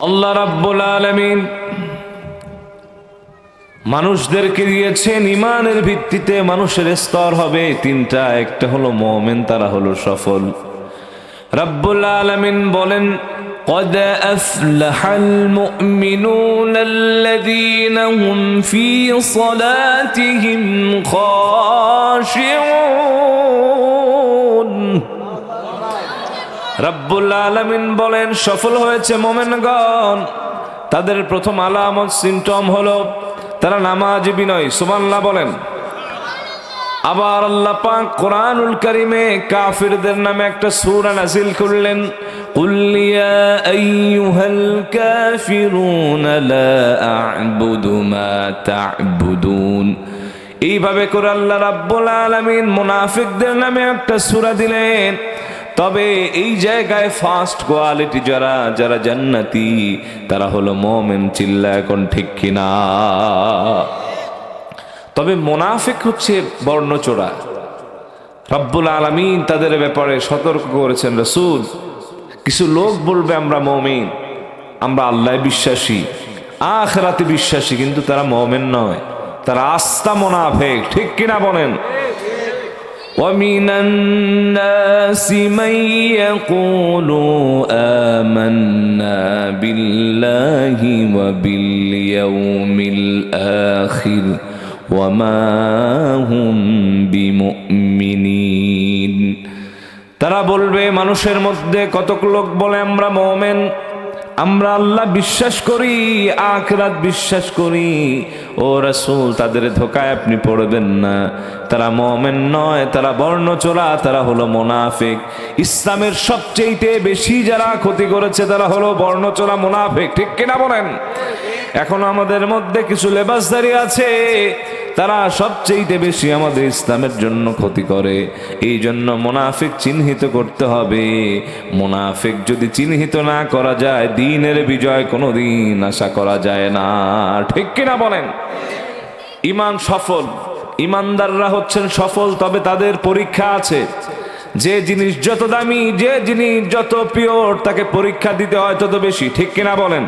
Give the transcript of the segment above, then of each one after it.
আল্লাহ রাব্বুল আলামিন মানুষদেরকে দিয়েছেন ইমানের ভিত্তিতে মানুষের স্তর হবে তিনটা। একটা হলো মুমিন, তারা হলো সফল। রাব্বুল আলামিন বলেন, قد أفلح المؤمنون الذين هم في صلاتهم خاشعون। রাব্বুল আলামিন বলেন সফল হয়েছে মুমিনগণ। তাদের প্রথম আলামত সিম্পটম হলো তারা নামাজি বিনয়। সুবহানাল্লাহ বলেন। আবার আল্লাহ পাক কোরআনুল কারীমে কাফিরদের নামে একটা সূরা নাযিল করলেন, কুল ইয়া আইয়ুহাল কাফিরুন লা আ'বুদু মা তা'বুদুন। এইভাবে করে আল্লাহ রাব্বুল আলামিন মুনাফিকদের নামে একটা সূরা দিলেন। তবে এই জায়গায় ফার্স্ট কোয়ালিটি যারা জান্নাতি তারা হলো মুমিন। চিল্লা এখন ঠিক কিনা? তবে মুনাফিক হচ্ছে বর্ণচোরা। রব্বুল আলামিন তাদের ব্যাপারে সতর্ক করেছেন। রাসূল, কিছু লোক বলবে আমরা মুমিন, আমরা আল্লাহ বিশ্বাসী, আখিরাতে বিশ্বাসী, কিন্তু তারা মুমিন নয়, তারা আস্তা মুনাফিক। ঠিক কিনা বলেন? وَمِنَ النَّاسِ مَن يَقُولُ آمَنَّا بِاللَّهِ وَبِالْيَوْمِ الْآخِرِ وَمَا هُمْ بِمُؤْمِنِينَ। তারা বলবে, মানুষের মধ্যে কতক লোক বলে আমরা মুমিন, আমরা আল্লাহ বিশ্বাস করি, আখিরাত বিশ্বাস করি। ও রাসূল, তাদের ধোঁকায় আপনি পড়বেন না। তারা মুমিন নয়, তারা বর্ণচোরা, তারা হলো মুনাফিক। ইসলামের সবচেয়ে বেশি যারা ক্ষতি করেছে তারা হলো বর্ণচোরা মুনাফিক। ঠিক কিনা বলেন? এখন আমাদের মধ্যে কিছু লেবাসদারি আছে, তারা সবচেয়ে বেশি আমাদের ইসলামের জন্য ক্ষতি করে। এই জন্য মুনাফিক চিহ্নিত করতে হবে। মুনাফিক যদি চিহ্নিত না করা যায়, দ্বীনের বিজয় কোনোদিন আশা করা যায় না। ঠিক কিনা বলেন? ঈমান সফল, ঈমানদাররা হচ্ছেন সফল। তবে তাদের পরীক্ষা আছে। যে জিনিস যত দামি, যে জিনিস যত পিওর, তাকে পরীক্ষা দিতে হয় তত বেশি। ঠিক কিনা বলেন?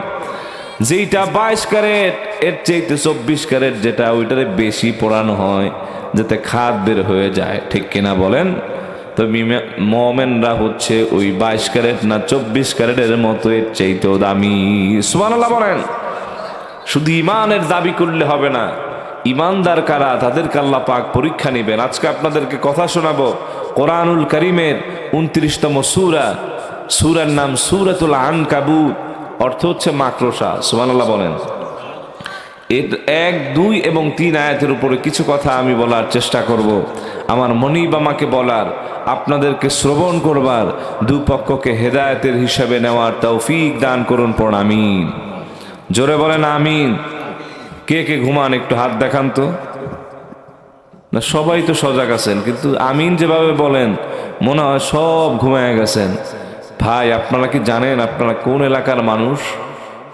যেটা 22 ক্যারেট এর চাইতে 24 ক্যারেট যেটা, ওইটারে বেশি পোড়ানো হয় যাতে খাদ বের হয়ে যায়। ঠিক কিনা বলেন? তো মুমিনরা হচ্ছে ওই 22 ক্যারেট না 24 ক্যারেটের মতো, এর চাইতেও দামি। সুবহানাল্লাহ বলেন। শুধু ইমানের দাবি করলে হবে না, ইমানদার কারা তাদেরকে আল্লাহ পাক পরীক্ষা নেবেন। আজকে আপনাদেরকে কথা শোনাবো কোরআনুল কারীমের 29তম সূরার নাম সূরাতুল আনকাবুত, অর্থ হচ্ছে মাকড়সা। সুবহানাল্লাহ বলেন। এর 1, 2 এবং 3 আয়াতের উপরে কিছু কথা আমি বলার চেষ্টা করব। আমার মনিব আমাকে বলার, আপনাদেরকে শ্রবণ করবার, দুপক্ষকে হেদায়েতের হিসাবে নেওয়ার তৌফিক দান করুন। পড় আমিন। জোরে বলেন আমিন। কে কে ঘুমান একটু হাত দেখান তো। না, সবাই তো সজাগ আছেন, কিন্তু আমিন যেভাবে বলেন মনে হয় সব ঘুমায় গেছেন। ভাই, আপনারা কি জানেন আপনারা কোন এলাকার মানুষ,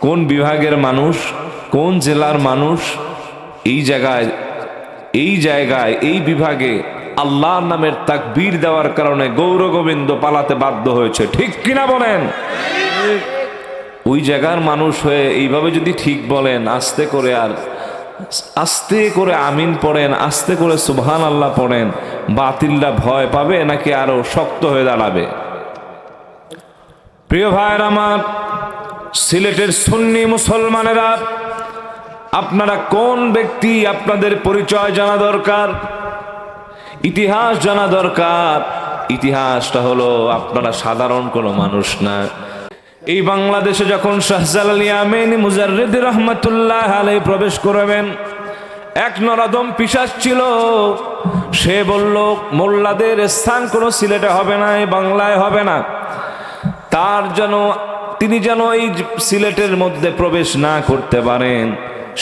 কোন বিভাগের মানুষ, কোন জেলার মানুষ? এই জায়গায় এই বিভাগে আল্লাহর নামের তাকবীর দেওয়ার কারণে গৌর গোবিন্দ পালাতে বাধ্য হয়েছে। ঠিক কিনা বলেন? ওই জায়গার মানুষ হয়ে এইভাবে যদি ঠিক বলেন, আস্তে করে আমিন পড়েন, আস্তে করে সুবহানাল্লাহ পড়েন, বাতিলরা ভয় পাবে নাকি আরো শক্ত হয়ে দাঁড়াবে? প্রিয় ভাইয়ের আমার, সিলেটের সুন্নি মুসলমানেরা, আপনারা কোন ব্যক্তি আপনাদের পরিচয় জানা দরকার, ইতিহাস জানা দরকার। ইতিহাসটা হলো আপনারা সাধারণ কোনো মানুষ না। এই বাংলাদেশে যখন শাহজালাল ইয়ামানি মুজাররিদি রহমাতুল্লাহ আলাইহি প্রবেশ করবেন, এক নরাদম পিশাচ ছিল। সে বলল, মোল্লাদের স্থান কোনো সিলেটে হবে না, এই বাংলায় হবে না। তিনি যেন এই সিলেটের মধ্যে প্রবেশ না করতে পারেন,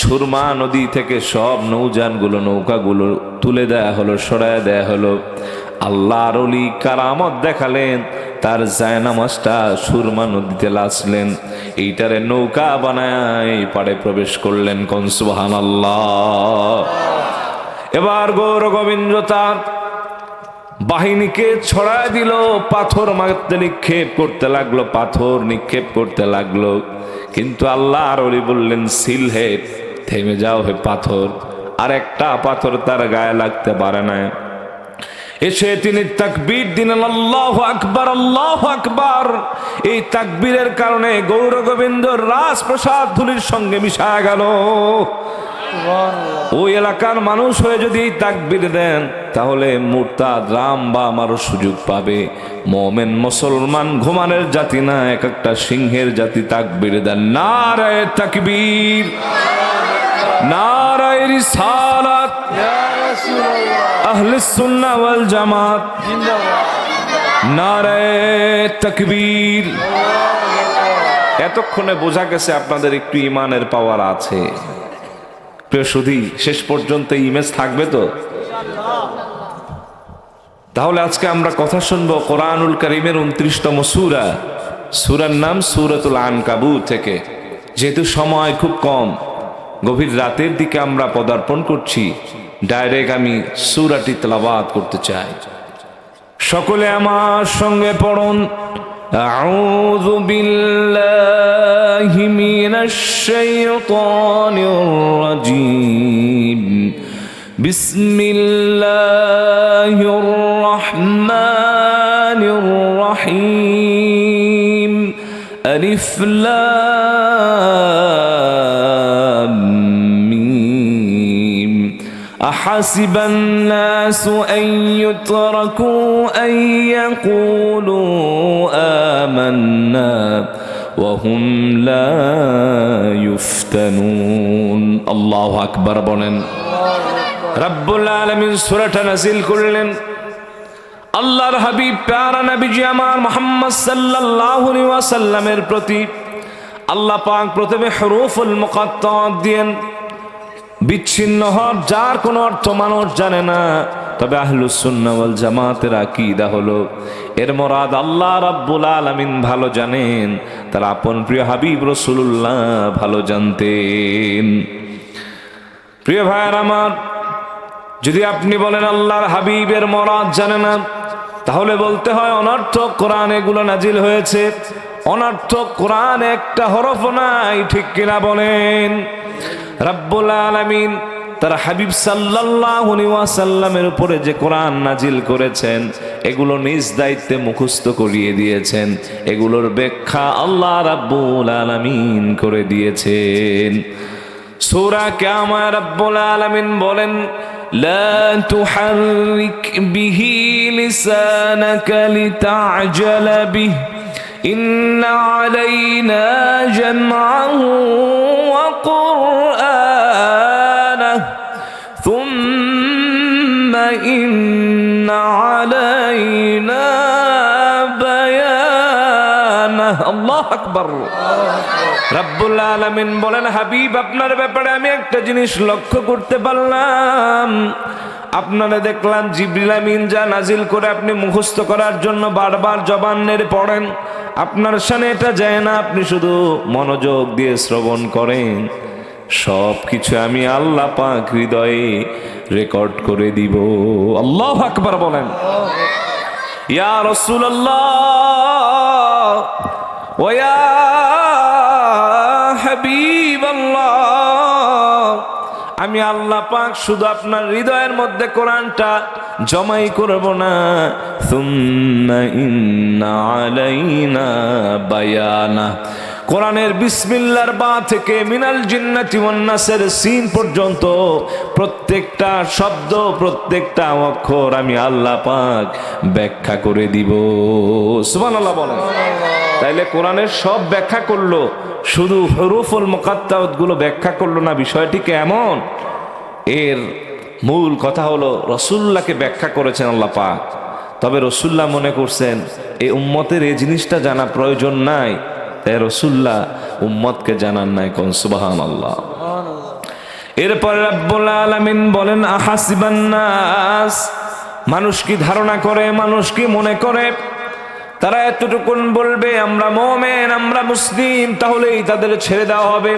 সুরমা নদী থেকে সব নৌকাগুলো তুলে দেয়া হলো, সরায় দেয়া হলো। আল্লাহর ওলি কারামত দেখালেন, তার জায়নামাজটা সুরমা নদীতে লাছলেন, এইটারে নৌকা বানায় পাড়ে প্রবেশ করলেন। কোন সুবহানাল্লাহ। এবার গৌর গোবিন্দ তার বাহিনীকে ছড়ায় দিল, পাথর মারতে নিক্ষেপ করতে লাগলো, পাথর নিক্ষেপ করতে লাগলো। কিন্তু আল্লাহ আর ওলি বললেন, সিল হে, থেমে যাও হে পাথর। আর একটা পাথর তার গায়ে লাগতে পারে না। এসে তিনি তাকবীর দিলেন, আল্লাহু আকবার, আল্লাহু আকবার। এই তাকবীরের কারণে গৌর গোবিন্দর রাজপ্রাসাদ ধুলির সঙ্গে মিশা গেল। ওই এলাকার মানুষ হয়ে যদি এই তাকবীর দেন, তাহলে মুরতাদ রাম বা আমারও সুযোগ পাবে। মুমিন মুসলমান ঘুমানের জাতি না, এক একটা সিংহের জাতি তাকবীর দেন। নারায়ে তাকবীর, নারায়ে রিসালাত, আহলুস সুন্নাহ ওয়াল জামাত, নারায়ে তাকবীর। এতক্ষণে বোঝা গেছে আপনাদের একটু ইমানের পাওয়ার আছে। প্রিয় সুধী, শেষ পর্যন্ত ইমেজ থাকবে তো? তাহলে আজকে আমরা কথা শুনবো কোরআনুল কারীমের 29তম সূরা, সূরার নাম সূরাতুল আনকাবুত থেকে। যেহেতু সময় খুব কম, গভীর রাতের দিকে আমরা পদার্পণ করছি, ডাইরেক্ট আমি সূরাটি তেলাওয়াত করতে চাই। সকলে আমার সঙ্গে পড়ুন, আউযু বিল্লাহি মিনাশ শাইতানির রাজীম, বিসমিল্লাহির রহমানির রহিম, আলিফ লাম মিম। أحسب الناس أن يتركوا أن يقولوا آمنا وهم لا يفتنون। الله أكبر বলেন। রব্বুল আলামিন সূরাটা নাযিল করলেন আল্লাহর হাবিব প্যারা নবীজি আমার মুহাম্মদ সাল্লাল্লাহু আলাইহি ওয়াসাল্লামের প্রতি। আল্লাহ পাক প্রথমে হুরুফুল মুকাত্তাআত দেন, বিচ্ছিন্ন হওয়ার যার কোনো অর্থ মানুষ জানে না, তবে আহলুস সুন্নাহ ওয়াল জামাতের আকীদা হলো এর মুরাদ আল্লাহ রাব্বুল আলামিন ভালো জানেন, তার আপন প্রিয় হাবিব রাসূলুল্লাহ ভালো জানতেন। প্রিয় ভাইয়ের আমার, যদি আপনি বলেন আল্লাহর হাবিবের মুরাদ জানে না, তাহলে বলতে হয় অনর্থক কোরআন এগুলো নাজিল হয়েছে। অনর্থক কোরআন একটা হরফ নাই, ঠিক কিনা বলেন? রব্বুল আলামিন তার হাবিব সাল্লাল্লাহু আলাইহি ওয়াসাল্লামের উপরে যে কোরআন নাজিল করেছেন, এগুলো নিজ দায়িত্বে মুখস্থ করিয়ে দিয়েছেন। এগুলোর ব্যাখ্যা আল্লাহ রাব্বুল আলামিন করে দিয়েছেন। সূরা কিয়ামা রব্বুল আলামিন বলেন, লা তুহাররিক বিহি লিসানাকা লিতা'জালা বিহি ইন্না আলাইনা জামআহু ওয়া কুরআনাহু সুম্মা ইন্না আলাইনা বায়ানাহু। আল্লাহু আকবার। রব্বুল আলামিন বলেন, হাবিব আপনার ব্যাপারে আমি একটা জিনিস লক্ষ্য করতে পারলাম। আপনারা দেখলাম জিবরিল আমিন যা নাজিল করে আপনি মুখস্থ করার জন্য বারবার জবান নেড়ে পড়েন, আপনার সামনে এটা যায় না, আপনি শুধু মনোযোগ দিয়ে শ্রবণ করেন। সব কিছু আমি আল্লাহ পাক হৃদয়ে রেকর্ড করে দিব। আল্লাহু আকবার বলেন। ইয়া রাসূলুল্লাহ ওয়া ইয়া হাবিবাল্লাহ, আমি আল্লাহ পাক শুধু আপনার হৃদয়ের মধ্যে কোরআনটা জমাই করব না, সুম্মা ইন্না আলাইনা বায়ানা, কোরআনের বিসমিল্লাহর বা থেকে মিনাল জিন্নাতি ওয়ান নাসের সিন পর্যন্ত প্রত্যেকটা শব্দ, প্রত্যেকটা অক্ষর আমি আল্লাহ পাক ব্যাখ্যা করে দিব। সুবহানাল্লাহ বলেন। তাইলে কোরআনের সব ব্যাখ্যা করলো, শুধু হুরুফুল মুকাত্তাআত গুলো ব্যাখ্যা করলো না। বিষয়টি কেমন? এর মূল কথা হলো রাসূলুল্লাহকে ব্যাখ্যা করেছেন আল্লাহ পাক, তবে রাসূলুল্লাহ মনে করছেন এই উম্মতের এই জিনিসটা জানা প্রয়োজন নাই, তাই রাসূলুল্লাহ উম্মতকে জানান নাই। কোন সুবহানাল্লাহ। এরপর রব্বুল আলামিন বলেন, আহাসিবান নাস, মানুষ কি ধারণা করে, মানুষ কি মনে করে তারা এতটুকুন বলবে আমরা মুমিন, আমরা মুসলিম, তাহলেই তাদের ছেড়ে দেওয়া হবে?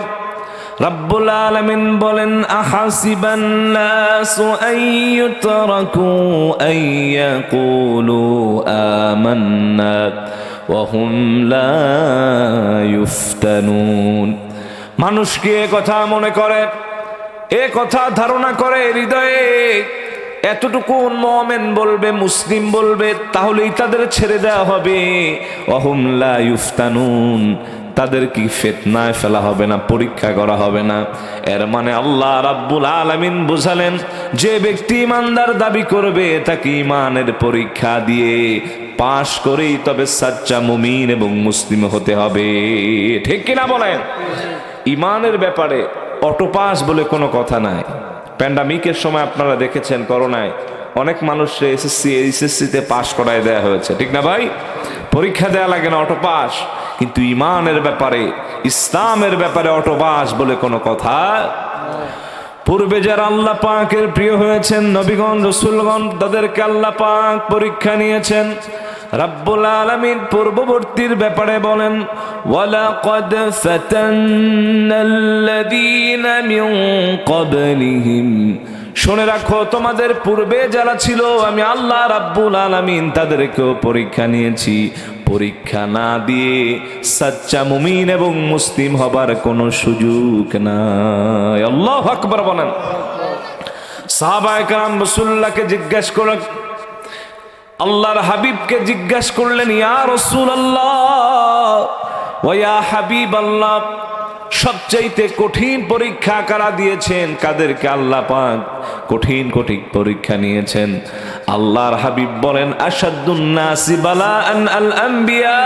রব্বুল আলামিন বলেন আহাসিবান নাসু আইয়ুতরাকু আইয়াকুলু আমান্না ওয়া হুম লা ইফতানুন। মানুষ কি এ কথা মনে করে, এ কথা ধারণা করে হৃদয়ে, এতটুকু মুমিন বলবে, মুসলিম বলবে, তাহলেই তাদের ছেড়ে দেওয়া হবে। ওয়া হুম লা ইফতানুন, তাদের কি ফিতনায় ফেলা হবে না, পরীক্ষা করা হবে না। এর মানে আল্লাহ রাব্বুল আলামিন বুঝালেন যে ব্যক্তি ইমানদার দাবি করবে তাকে ইমানের পরীক্ষা দিয়ে পাশ করেই তবে সাচ্চা মুমিন এবং মুসলিম হতে হবে। ঠিক কিনা বলেন? ইমানের ব্যাপারে অটোপাস বলে কোনো কথা নাই। প্যান্ডামিকের সময় আপনারা দেখেছেন করোনায় অনেক মানুষকে এসএসসি এইচএসসিতে পাশ করায় দেয়া হয়েছে, ঠিক না ভাই? পরীক্ষা দেয়া লাগে না, অটোপাস। কিন্তু ইমানের ব্যাপারে, ইসলামের ব্যাপারে অটোপাস বলে কোনো কথা। পূর্বে যারা আল্লাহ পাকের প্রিয় হয়েছেন, নবীগণ রাসূলগণ, তাদেরকে আল্লাহ পাক পরীক্ষা নিয়েছেন। রব্বুল আলামিন পূর্ববর্তীর ব্যাপারে বলেন ওয়ালাকাদ ফাতান্নাল্লাযীনা মিন ক্বাবলিহিম, শুনে রাখো তোমাদের পূর্বে যারা ছিল আমি আল্লাহ রাব্বুল আলামিন তাদেরকেও পরীক্ষা নিয়েছি। পরীক্ষা না দিয়ে সাচ্চা মুমিন এবং মুসলিম হবার কোনো সুযোগ নাই। আল্লাহু আকবার বলেন। সাহাবায়ে কেরাম রাসূলুল্লাহকে জিজ্ঞেস করলেন, আল্লাহর হাবিবকে জিজ্ঞেস করলেন, ইয়া রাসূলুল্লাহ ওয়া ইয়া হাবিবাল্লাহ, সবচাইতে কঠিন পরীক্ষা কারা দিয়েছেন? কাদেরকে আল্লাহ পাক কঠিন কঠিন পরীক্ষা নিয়েছেন? আল্লাহর হাবিব বলেন আশাদ্দুন নাসি বালাআন আল আম্বিয়া।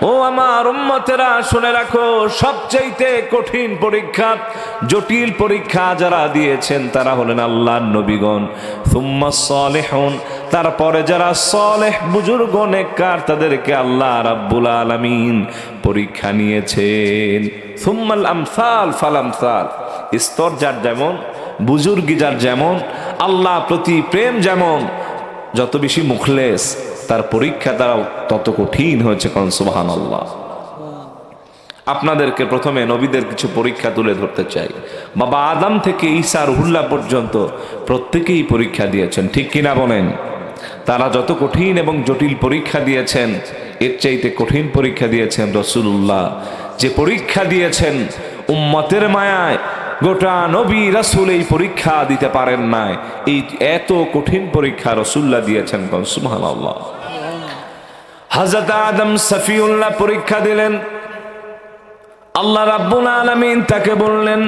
ও আমার উম্মতেরা শুনে রাখো, সবচাইতে কঠিন পরীক্ষা, জটিল পরীক্ষা যারা দিয়েছেন তারা হলেন আল্লাহর নবীগণ। সুম্মা সালিহুন, তারপরে যারা সালেহ বুজুর্গ নেককার তাদেরকে আল্লাহ রাব্বুল আলামিন পরীক্ষা নিয়েছেন। সুম্মাল আমসাল ফাল আমসাল, স্তর যার যেমন, বুজুর্গি যার যেমন, আল্লাহ প্রতি প্রেম যেমন, যত বেশি মুখলেস তার পরীক্ষা তারাও তত কঠিন হয়েছে। কারণ সুবহানাল্লাহ। আপনাদেরকে প্রথমে নবীদের কিছু পরীক্ষা তুলে ধরতে চাই। বাবা আদম থেকে ঈসা রুহুল্লাহ পর্যন্ত প্রত্যেকেই পরীক্ষা দিয়েছেন, ঠিক কিনা বলেন? তারা যত কঠিন এবং জটিল পরীক্ষা দিয়েছেন, এর চাইতে কঠিন পরীক্ষা দিয়েছেন রাসূলুল্লাহ। যে পরীক্ষা দিয়েছেন উম্মতের মায়ায় গোটা নবী রাসূল এই পরীক্ষা দিতে পারেন না। এই এত কঠিন পরীক্ষা রাসূলুল্লাহ দিয়েছেন। সুবহানাল্লাহ। হযরত আদম সফিউল্লাহ পরীক্ষা দিলেন। আল্লাহ রাব্বুল আলামিন তাকে বললেন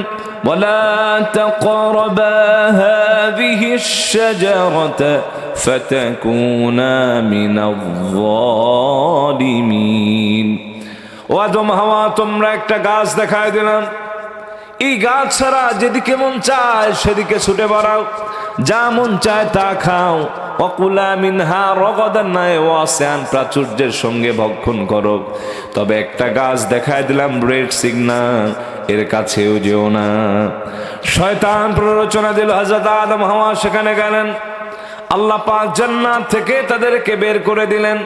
ওয়ালা তাকরাবা হাযিহিশ শাজারাতা ফাতাকুনা মিনাল যালিমিন। ও আদম হাওয়া, তোমরা একটা গাছ দেখায় দিলাম, এই গাছ ছাড়া যেদিকে মন চায় সেদিকে ছুটে বেড়াও, যা মন চায় তা খাও। ওয়াকুলা মিনহা রগাদান ওয়াসিআন, প্রাচুর্যের সঙ্গে ভক্ষণ করো। তবে একটা গাছ দেখায় দিলাম, রেড সিগন্যাল, এর কাছেও যেও না। শয়তান প্ররোচনা দিল, হযরত আদম হাওয়া সেখানে গেলেন। আল্লাহ পাক জান্নাত থেকে তাদেরকে বের করে দিলেন।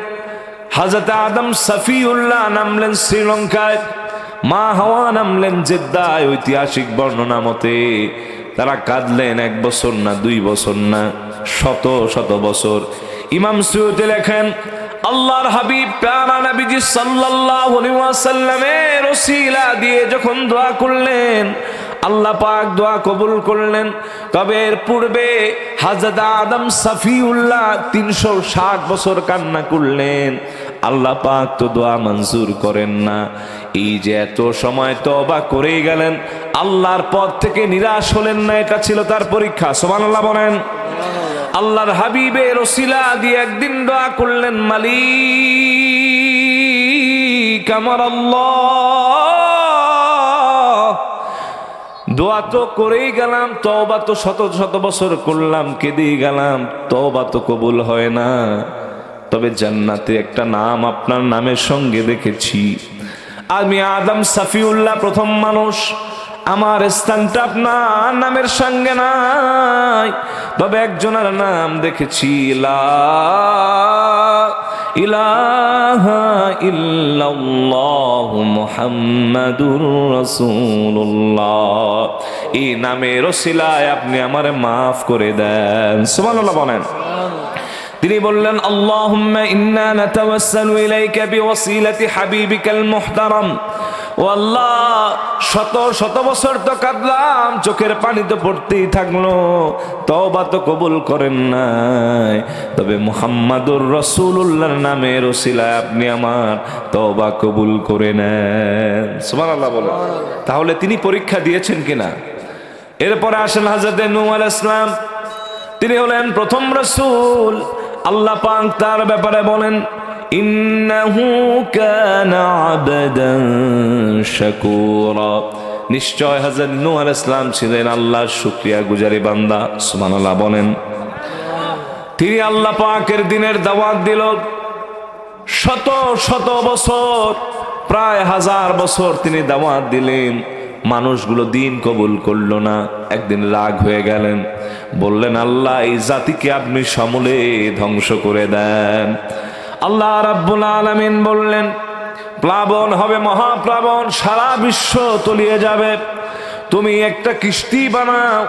হযরত আদম সফিউল্লাহ নামলেন শ্রীলঙ্কায়, মা হাওয়া নামলেন জেদ্দায়। ঐতিহাসিক বর্ণনা মতে তারা কাঁদলেন 1 বছর না 2 বছর না, শত শত বছর। ইমাম সুয়ুতি লেখেন আল্লাহর হাবিব প্যারা নবীজি সাল্লাল্লাহু আলাইহি ওয়াসাল্লামের ওসিলা দিয়ে যখন দোয়া করলেন, আল্লাহ পাক দোয়া কবুল করলেন। তবে এর পূর্বে হযরত আদম সফিউল্লাহ 360 বছর কান্না করলেন, আল্লাহ পাক তো দোয়া মঞ্জুর করেন না। এই যে এত সময় তওবা করেই গেলেন, আল্লাহর পথ থেকে নিরাশ হলেন না, এটা ছিল তার পরীক্ষা। সুবহানাল্লাহ বলেন। আল্লাহর হাবিবের ওসিলা দিয়ে একদিন দোয়া করলেন, মালিক আমার আল্লাহ, দোয়া তো করেই গেলাম, তওবা তো শত শত বছর করলাম, কেঁদেই গেলাম, তওবা তো কবুল হয় না। তবে জান্নাতে একটা নাম আপনার নামের সঙ্গে দেখেছি। আমি আদম সফিউল্লাহ প্রথম মানুষ, আমার স্থানটা আপনার নামের সঙ্গে নাই, তবে একজনের নাম দেখেছি, লা ইলাহা ইল্লাল্লাহু মুহাম্মাদুর রাসূলুল্লাহ। এই নামের ওসিলায় আপনি আমারে মাফ করে দেন। সুবহানাল্লাহ বলেন। তিনি বললেন, আল্লাহুম্মা ইন্না নাতাওয়াসসালু ইলাইকা বিওয়াসিলাতি হাবিবিকাল মুহতারাম। ও আল্লাহ, শত শত বছর তো কাঁদলাম, চোখের পানি তো পড়তেই থাকলো, তওবা তো কবুল করেন নাই, তবে মুহাম্মাদুর রাসূলুল্লাহর নামের ওসিলায় আপনি আমার তওবা কবুল করে নেন। সুবহানাল্লাহ বলেন। তাহলে তিনি পরীক্ষা দিয়েছেন কিনা? এরপরে আসেন হযরত নূহ আলাইহিস সালাম। তিনি হলেন প্রথম রাসূল। আল্লাহ পাক তার ব্যাপারে বলেন, ইন্নাহু কানা আবদান শাকুরা। নিশ্চয় হযরত নূহ আলাইহিস সালাম ছিলেন আল্লাহর শুকরিয়া গুজারি বান্দা। সুবহানাল্লাহ বলেন। তিনি আল্লাহ পাকের দ্বীনের দাওয়াত দিল শত শত বছর, প্রায় 1000 বছর তিনি দাওয়াত দিলেন। মানুষগুলো দিন কবুল করলো না। একদিন রাগ হয়ে গেলেন, বললেন, আল্লাহ, এই জাতিকে আপনি সমূলে ধ্বংস করে দেন। আল্লাহ রাব্বুল আলামিন বললেন, প্লাবন হবে, মহাপ্লাবন, সারা বিশ্ব তলিয়ে যাবে, তুমি একটা কিস্তি বানাও।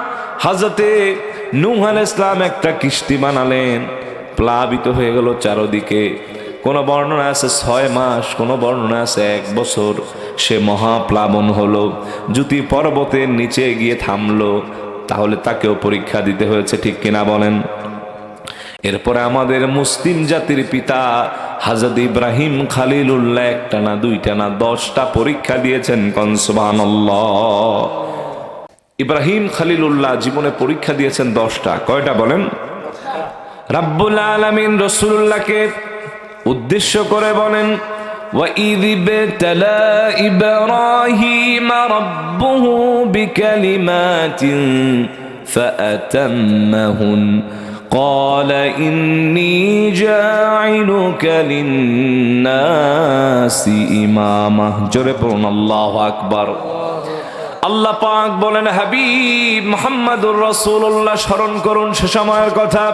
হযরতে নূহ আলাইহিস সালাম একটা কিস্তি বানালেন, প্লাবিত হয়ে গেল চারদিকে। কোন বর্ণনা আছে 6 মাস, কোন বর্ণনা আছে 1 বছর সে মহাপ্লাবন হলো। যদি পর্বতের নিচে গিয়ে থামলো, তাহলে তাকেও পরীক্ষা দিতে হয়েছে, ঠিক কিনা বলেন? এরপরে আমাদের মুসলিম জাতির পিতা হযরত ইব্রাহিম খলিলুল্লাহ একটা না, দুইটা না, 10টা পরীক্ষা দিয়েছেন। কোন সুবহানাল্লাহ। ইব্রাহিম খলিলুল্লাহ জীবনে পরীক্ষা দিয়েছেন 10টা। কয়টা বলেন? রাব্বুল আলামিন রাসূলুল্লাহকে উদ্দেশ্য করে বলেন, وَإِذِ ابْتَلَى إِبْرَاهِيمَ رَبُّهُ بِكَلِمَاتٍ فَأَتَمَّهُنَّ قَالَ إِنِّي جَاعِلُكَ لِلنَّاسِ إِمَامًا। জোরে পড়ুন আল্লাহু আকবার। আল্লাহ পাক বলেন, হাবিব মুহাম্মদুর রাসূলুল্লাহ স্মরণ করুন সে সময়ের কথা।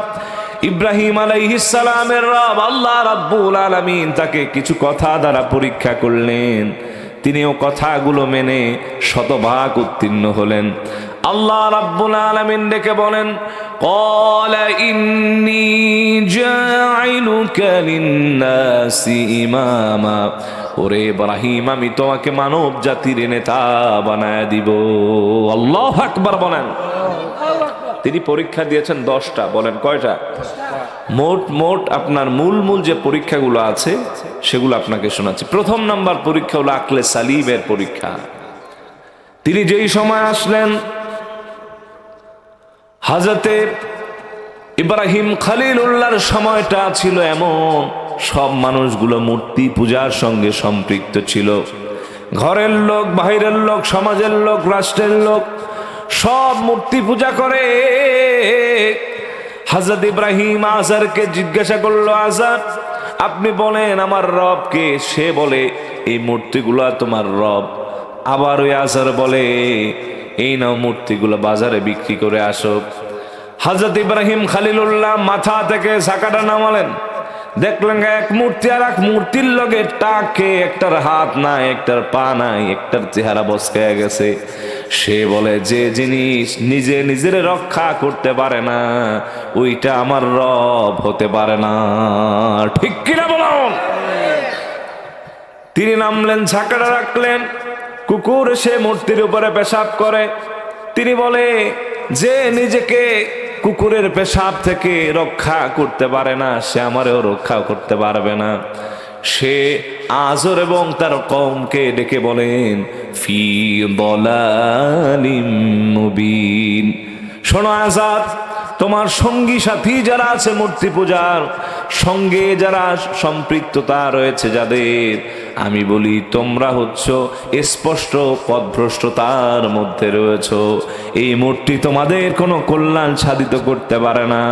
ইব্রাহিম আলাইহিস সালামের রব আল্লাহ রাব্বুল আলামিন তাকে কিছু কথা দ্বারা পরীক্ষা করলেন। তিনিও কথাগুলো মেনে শতভাগ উত্তীর্ণ হলেন। আল্লাহ রাব্বুল আলামিন ডেকে বলেন, ক্বালা ইন্নী জাইলুকা লিন্নাসি ইমামা। ওরে ইব্রাহিম, আমি তোমাকে মানব জাতির নেতা বানায় দিব। আল্লাহু আকবার বলেন। তিনি পরীক্ষা দিয়েছেন 10টা। বলেন কয়টা? মোট আপনার মূল যে পরীক্ষাগুলো আছে সেগুলো আপনাকে শোনাচ্ছি। প্রথম নাম্বার পরীক্ষা হলো আকলে সালিমের পরীক্ষা। তিনি যেই সময় আসলেন, হযরতে ইব্রাহিম খলিলুল্লাহর সময়টা ছিল এমন, সব মানুষগুলো মূর্তি পূজার সঙ্গে সম্পৃক্ত ছিল। ঘরের লোক, বাহিরের লোক, সমাজের লোক, রাষ্ট্রের লোক সব মূর্তি পূজা করে। হযরত ইব্রাহিম আযারকে জিজ্ঞাসা করলো, আযার, আপনি বলেন আমার রব কে? সে বলে, এই মূর্তিগুলা তোমার রব। আবার ওই আযার বলে, এই নাও মূর্তিগুলো বাজারে বিক্রি করে আসো। হযরত ইব্রাহিম খলিলুল্লাহ মাথা থেকে চাকাটা নামালেন, দেখলেন এক মূর্তি আর এক মূর্তির লগে টাকে, একটার হাত নাই, একটার পা নাই, একটার চেহারা বসকায়া গেছে। সে বলে, যে জিনিস নিজে নিজের রক্ষা করতে পারে না ওইটা আমার রব হতে পারে না। ঠিক কিনা বলুন? তিনি নামলেন, ঝাঁকাটা রাখলেন, কুকুর সে মূর্তির উপরে পেশাব করে। তিনি বলে, যে নিজেকে কুকুরের পেশাব থেকে রক্ষা করতে পারে না সে আমারও রক্ষা করতে পারবে না। সে আযর এবং তার কওমকে ডেকে বলেন, ফি দালালিম মুবিন। শোনো আযার, তোমার সঙ্গী সাথী যারা আছে মূর্তি পূজার সঙ্গে যারা সম্পৃক্ততা রয়েছে যাদের, আমি বলি তোমরা হচ্ছ স্পষ্ট পথভ্রষ্টতার মধ্যে রয়েছো। এই মূর্তি তোমাদের কোনো কল্যাণ সাধিত করতে পারে না।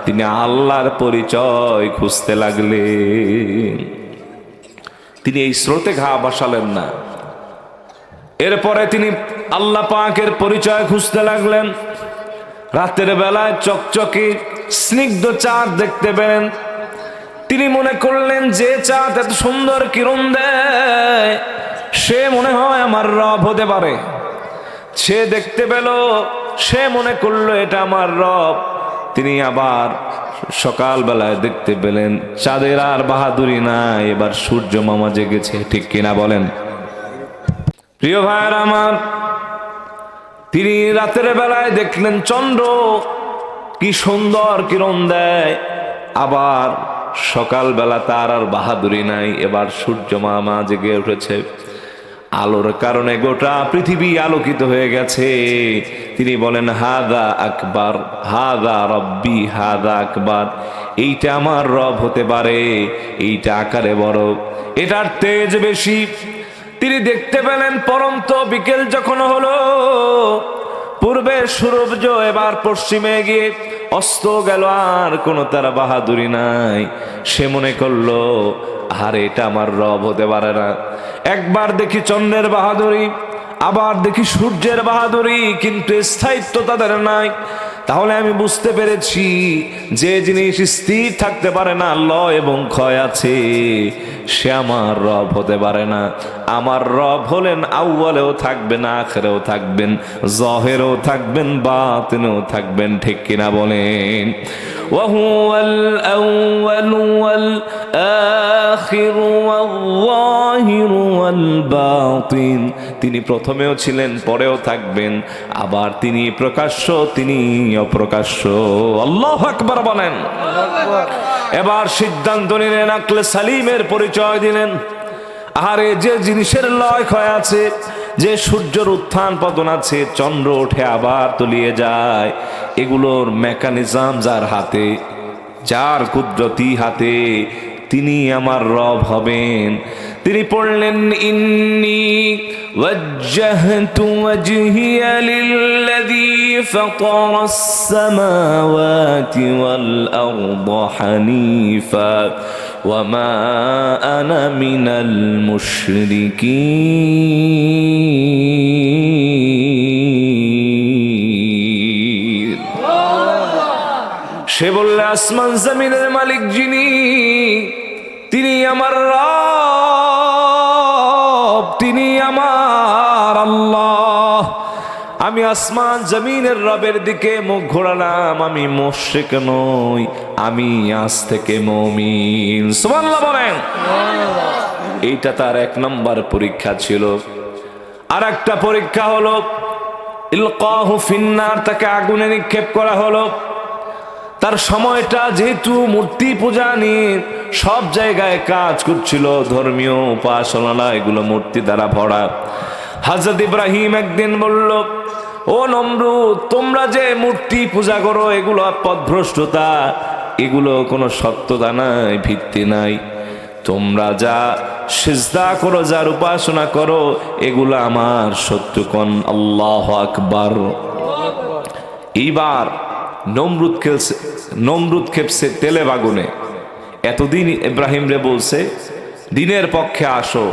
তিনি আল্লাহর পরিচয় খুঁজতে লাগলেন। তিনি এই স্রোতে ঘা বসালেন না। এরপরে তিনি আল্লাহ পাকের পরিচয় খুঁজতে লাগলেন। রাতের বেলায় চকচকে স্নিগ্ধ চাঁদ দেখতে পেলেন। তিনি মনে করলেন যে চাঁদ এত সুন্দর কিরণ দেয় সে মনে হয় আমার রব হতে পারে। সে দেখতে পেল, সে মনে করলো এটা আমার রব। তিনি আবার সকালবেলায় দেখতে পেলেন চাঁদের আর বাহাদুরি নাই, এবার সূর্য মামা জেগেছে। ঠিক কিনা বলেন? প্রিয় ভাইয়ের আমার, তিনি রাতের বেলায় দেখলেন চন্দ্র কি সুন্দর কিরণ দেয়, আবার সকালবেলা তার আর বাহাদুরি নাই, এবার সূর্য মামা জেগে উঠেছে। আলোর কারণে গোটা পৃথিবী আলোকিত হয়ে গেছে। তিনি বলেন হাদা আকবার, হাদা রব্বি, হাদা আকবার, এইটা আমার রব হতে পারে, এইটা আকারে বড়, এটার তেজ বেশি। তিনি দেখতে পেলেন পরন্ত বিকেল যখন হলো, পূর্বে সূর্য এবার পশ্চিমে গিয়ে অস্ত গেল, আর কোনো তার বাহাদুরি নাই। সে মনে করলো আর এটা আমার রব হতে পারে না। একবার দেখি চন্দ্রের বাহাদুরি, আবার দেখি সূর্যের বাহাদুরি, কিন্তু স্থায়িত্ব তাদের নাই। তাহলে আমি বুঝতে পেরেছি যে জিনিস স্থির থাকতে পারে না, লয় এবং ক্ষয় আছে, সে আমার রব হতে পারে না। আমার রব হলেন আউয়ালেও থাকবেন, আখিরেও থাকবেন, জাহিরেও থাকবেন, বাতিনেও থাকবেন। ঠিক কিনা বলেন? ওয়াহুয়াল আউয়ালু ওয়াল আখিরু ওয়াল যাহিরু ওয়াল বাতিন। তিনি প্রথমেও ছিলেন, পরেও থাকবেন, আবার তিনি প্রকাশ্য, তিনি অপ্রকাশ্য। আল্লাহু আকবার বলেন। এবার সিদ্ধান্ত নিলেন, আকলে সালিমের পরিচয় দিলেন। আরে যে জিনিসের লয় ক্ষয় আছে, যে সূর্যের উত্থান পতন আছে, চন্দ্র ওঠে আবার তলিয়ে যায়, এগুলোর মেকানিজম যার হাতে, যার কুদরতি হাতে, তিনি আমার রব হবেন। তিনি পড়লেন ইন্নী ওয়াজ্জাহতু ওয়াজহিয়া লিল্লাযী ফাতারাস সামাওয়াতি ওয়াল আরদা হানিফা ওয়া মা আনা মিনাল মুশরিকিন। সে বললে আসমান জমিনের মালিক যিনি, তিনি আমার রব, তিনি আমার আল্লাহ। আমি আসমান জমিনের রবের দিকে মুখ ঘোরালাম, আমি মুশরিক নই, আমি আজ থেকে মুমিন। সুবহানাল্লাহ বলেন। এইটা তার এক নম্বর পরীক্ষা ছিল। আর একটা পরীক্ষা হলো ইলকাহু ফিন্নার, তাকে আগুনে নিক্ষেপ করা হলো। তার সময়টা যেহেতু মূর্তি পূজা নিয়ে সব জায়গায় কাজ করছিল, ধর্মীয় উপাসনা এগুলো মূর্তি দ্বারা ভরা। হযরত ইব্রাহিম একদিন বলল, ও নমরুদ, তোমরা যে মূর্তি পূজা করো এগুলো পথভ্রষ্টতা, এগুলো কোনো সত্যতা নাই, ভিত্তি নাই। তোমরা যা সিজদা করো, যার উপাসনা করো, এগুলো আমার শত্রু। কোন আল্লাহু আকবার। এইবার নমরুদ খেপছে তেলে বাগুনে। এতদিন ইব্রাহিম রে বলছে দিনের পক্ষে আসো,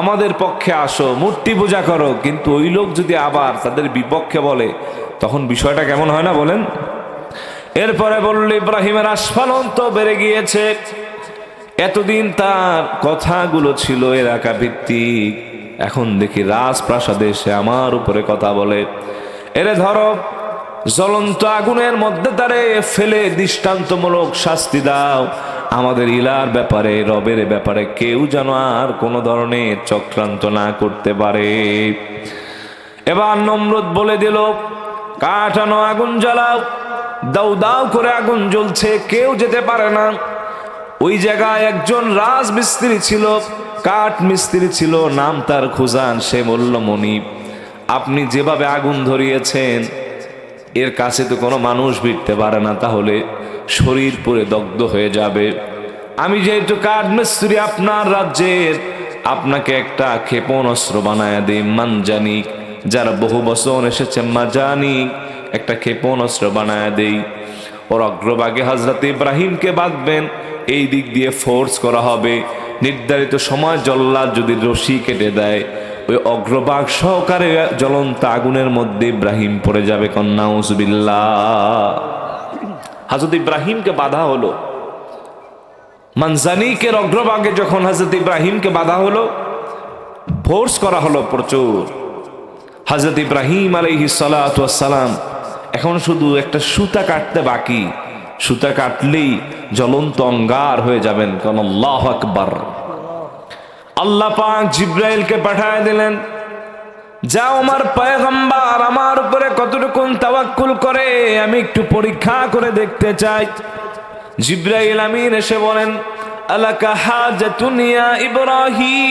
আমাদের পক্ষে আসো, মূর্তি পূজা করো, কিন্তু ওই লোক যদি আবার তাদের বিপক্ষে বলে, তখন বিষয়টা কেমন হয় না বলেন? এরপরে বলল ইব্রাহিমের আস্ফালন তো বেড়ে গিয়েছে। এতদিন তার কথাগুলো ছিল এলাকা ভিত্তিক, এখন দেখি রাজপ্রাসাদে সে আমার উপরে কথা বলে। এরে ধরো, জ্বলন্ত আগুনের মধ্যে তারে ফেলে দৃষ্টান্তমূলক শাস্তি দাও। আমাদের ইলার ব্যাপারে, রবের ব্যাপারে কেউ যেন আর কোনো ধরনের চক্রান্ত না করতে পারে। এবার নমরুদ বলে দিল, কাঠ আনো, আগুন জ্বালাও। দাউ দাউ করে আগুন জ্বলছে, কেউ যেতে পারে না। ওই জায়গায় একজন রাজমিস্ত্রি ছিল, কাঠ মিস্ত্রি ছিল, নাম তার খুজান। সে বলল, মনিব, আপনি যেভাবে আগুন ধরিয়েছেন, এর কাছে তো কোনো মানুষ ভিড়তে পারে না, তাহলে শরীর পুরে দগ্ধ হয়ে যাবে। আমি যেহেতু কাঠ মিস্ত্রি আপনার রাজ্যের, আপনাকে একটা ক্ষেপণাস্ত্র বানায় দিই, মানজানিক, যারা বহু বছর এসেছে, মাজানিক, একটা ক্ষেপণাস্ত্র বানায় দেই। ওর অগ্রভাগে হযরত ইব্রাহিমকে বাঁধবেন, এই দিক দিয়ে ফোর্স করা হবে। নির্ধারিত সময় জল্লাদ যদি রশি কেটে দেয়, ওই অগ্রভাগ সহকারে জ্বলন্ত আগুনের মধ্যে ইব্রাহিম পড়ে যাবে। নাউজুবিল্লাহ। হযরত ইব্রাহিমকে বাধা হলো। মানজানিকের অগ্রভাগে যখন হযরত ইব্রাহিমকে বাধা হলো, ফোর্স করা হলো প্রচুর, হযরত ইব্রাহিম আলাইহিস সালাতু ওয়াস সালাম এখন শুধু একটা সুতা কাটতে বাকি, সুতা কাটলেই জ্বলন্ত অঙ্গার হয়ে যাবেন। কারণ আল্লাহু আকবার। আল্লাহ পাক জিব্রাইলকে পাঠায় দিলেন, যাও আমার পয়গম্বর আমার উপরে কতটুকু তাওয়াক্কুল করে আমি একটু পরীক্ষা করে দেখতে চাই। জিব্রাইল আমিন এসে বলেন, আলাকা হাজাতুন ইয়া ইব্রাহিম,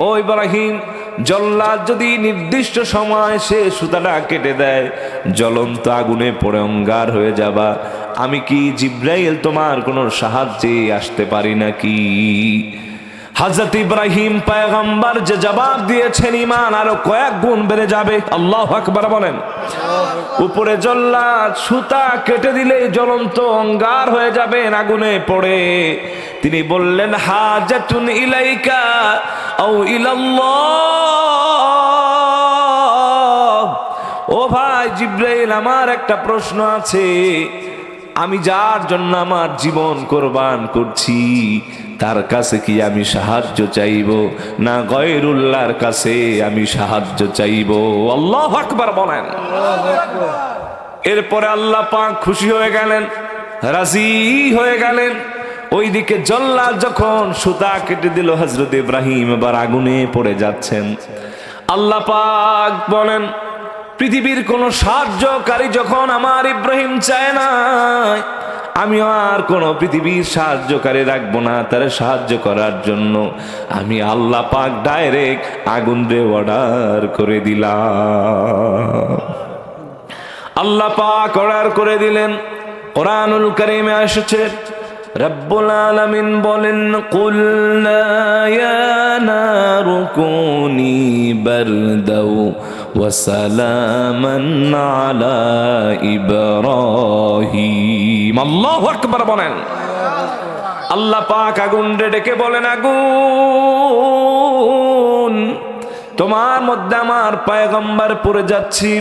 ও ইব্রাহিম, জল্লাদ যদি নির্দিষ্ট সময় সে সুতাটা কেটে দেয়, জ্বলন্ত আগুনে পড়ে অঙ্গার হয়ে যাবা, আমি কি জিব্রাইল তোমার কোনো সাহায্যে আসতে পারি নাকি? হযরত ইব্রাহিম পয়গম্বর যে জবাব দিয়েছেন, ঈমান আরো কয়েক গুণ বেড়ে যাবে। আল্লাহু আকবার বলেন। উপরে জল্লাদ সুতা কেটে দিলে জ্বলন্ত অঙ্গার হয়ে যাবেন আগুনে পড়ে। তিনি বললেন, হাজাতুন ইলাইকা আও ইলাল্লাহ, ও ভাই জিব্রাইল, আমার একটা প্রশ্ন আছে। আমি যার জন্য আমার জীবন কোরবান করছি তার কাছে কি আমি সাহায্য চাইব, না গয়রুল্লাহর কাছে আমি সাহায্য চাইব? আল্লাহু আকবার বলেন। এরপরে আল্লাহ পাক খুশি হয়ে গেলেন, রাজি হয়ে গেলেন। ওইদিকে জল্লাদ যখন সুতা কেটে দিল, হযরত ইব্রাহিম এবার আগুনে পড়ে যাচ্ছেন। আল্লাহ পাক বলেন, পৃথিবীর কোন সাহায্যকারী যখন আমার ইব্রাহিম চায় না, আমি আর কোন পৃথিবীর সাহায্যকারী রাখবো না তার সাহায্য করার জন্য। আমি আল্লাহ পাক ডাইরেক্ট আগুন রে অর্ডার করে দিলাম। আল্লাহ পাক অর্ডার করে দিলেন। কোরআনুল কারীমে এসেছে, রব্বুল আলামিন বলেন, কুলনা ইয়া নারু কুনি বারদাও ওয়া সালামান আলা ইব্রাহিম। আল্লাহু আকবার বলেন। আল্লাহ পাক আগুন ডেকে বলেন, আগুন, তোমার মধ্যে আমার পয়গম্বর পড়ে যাচ্ছি,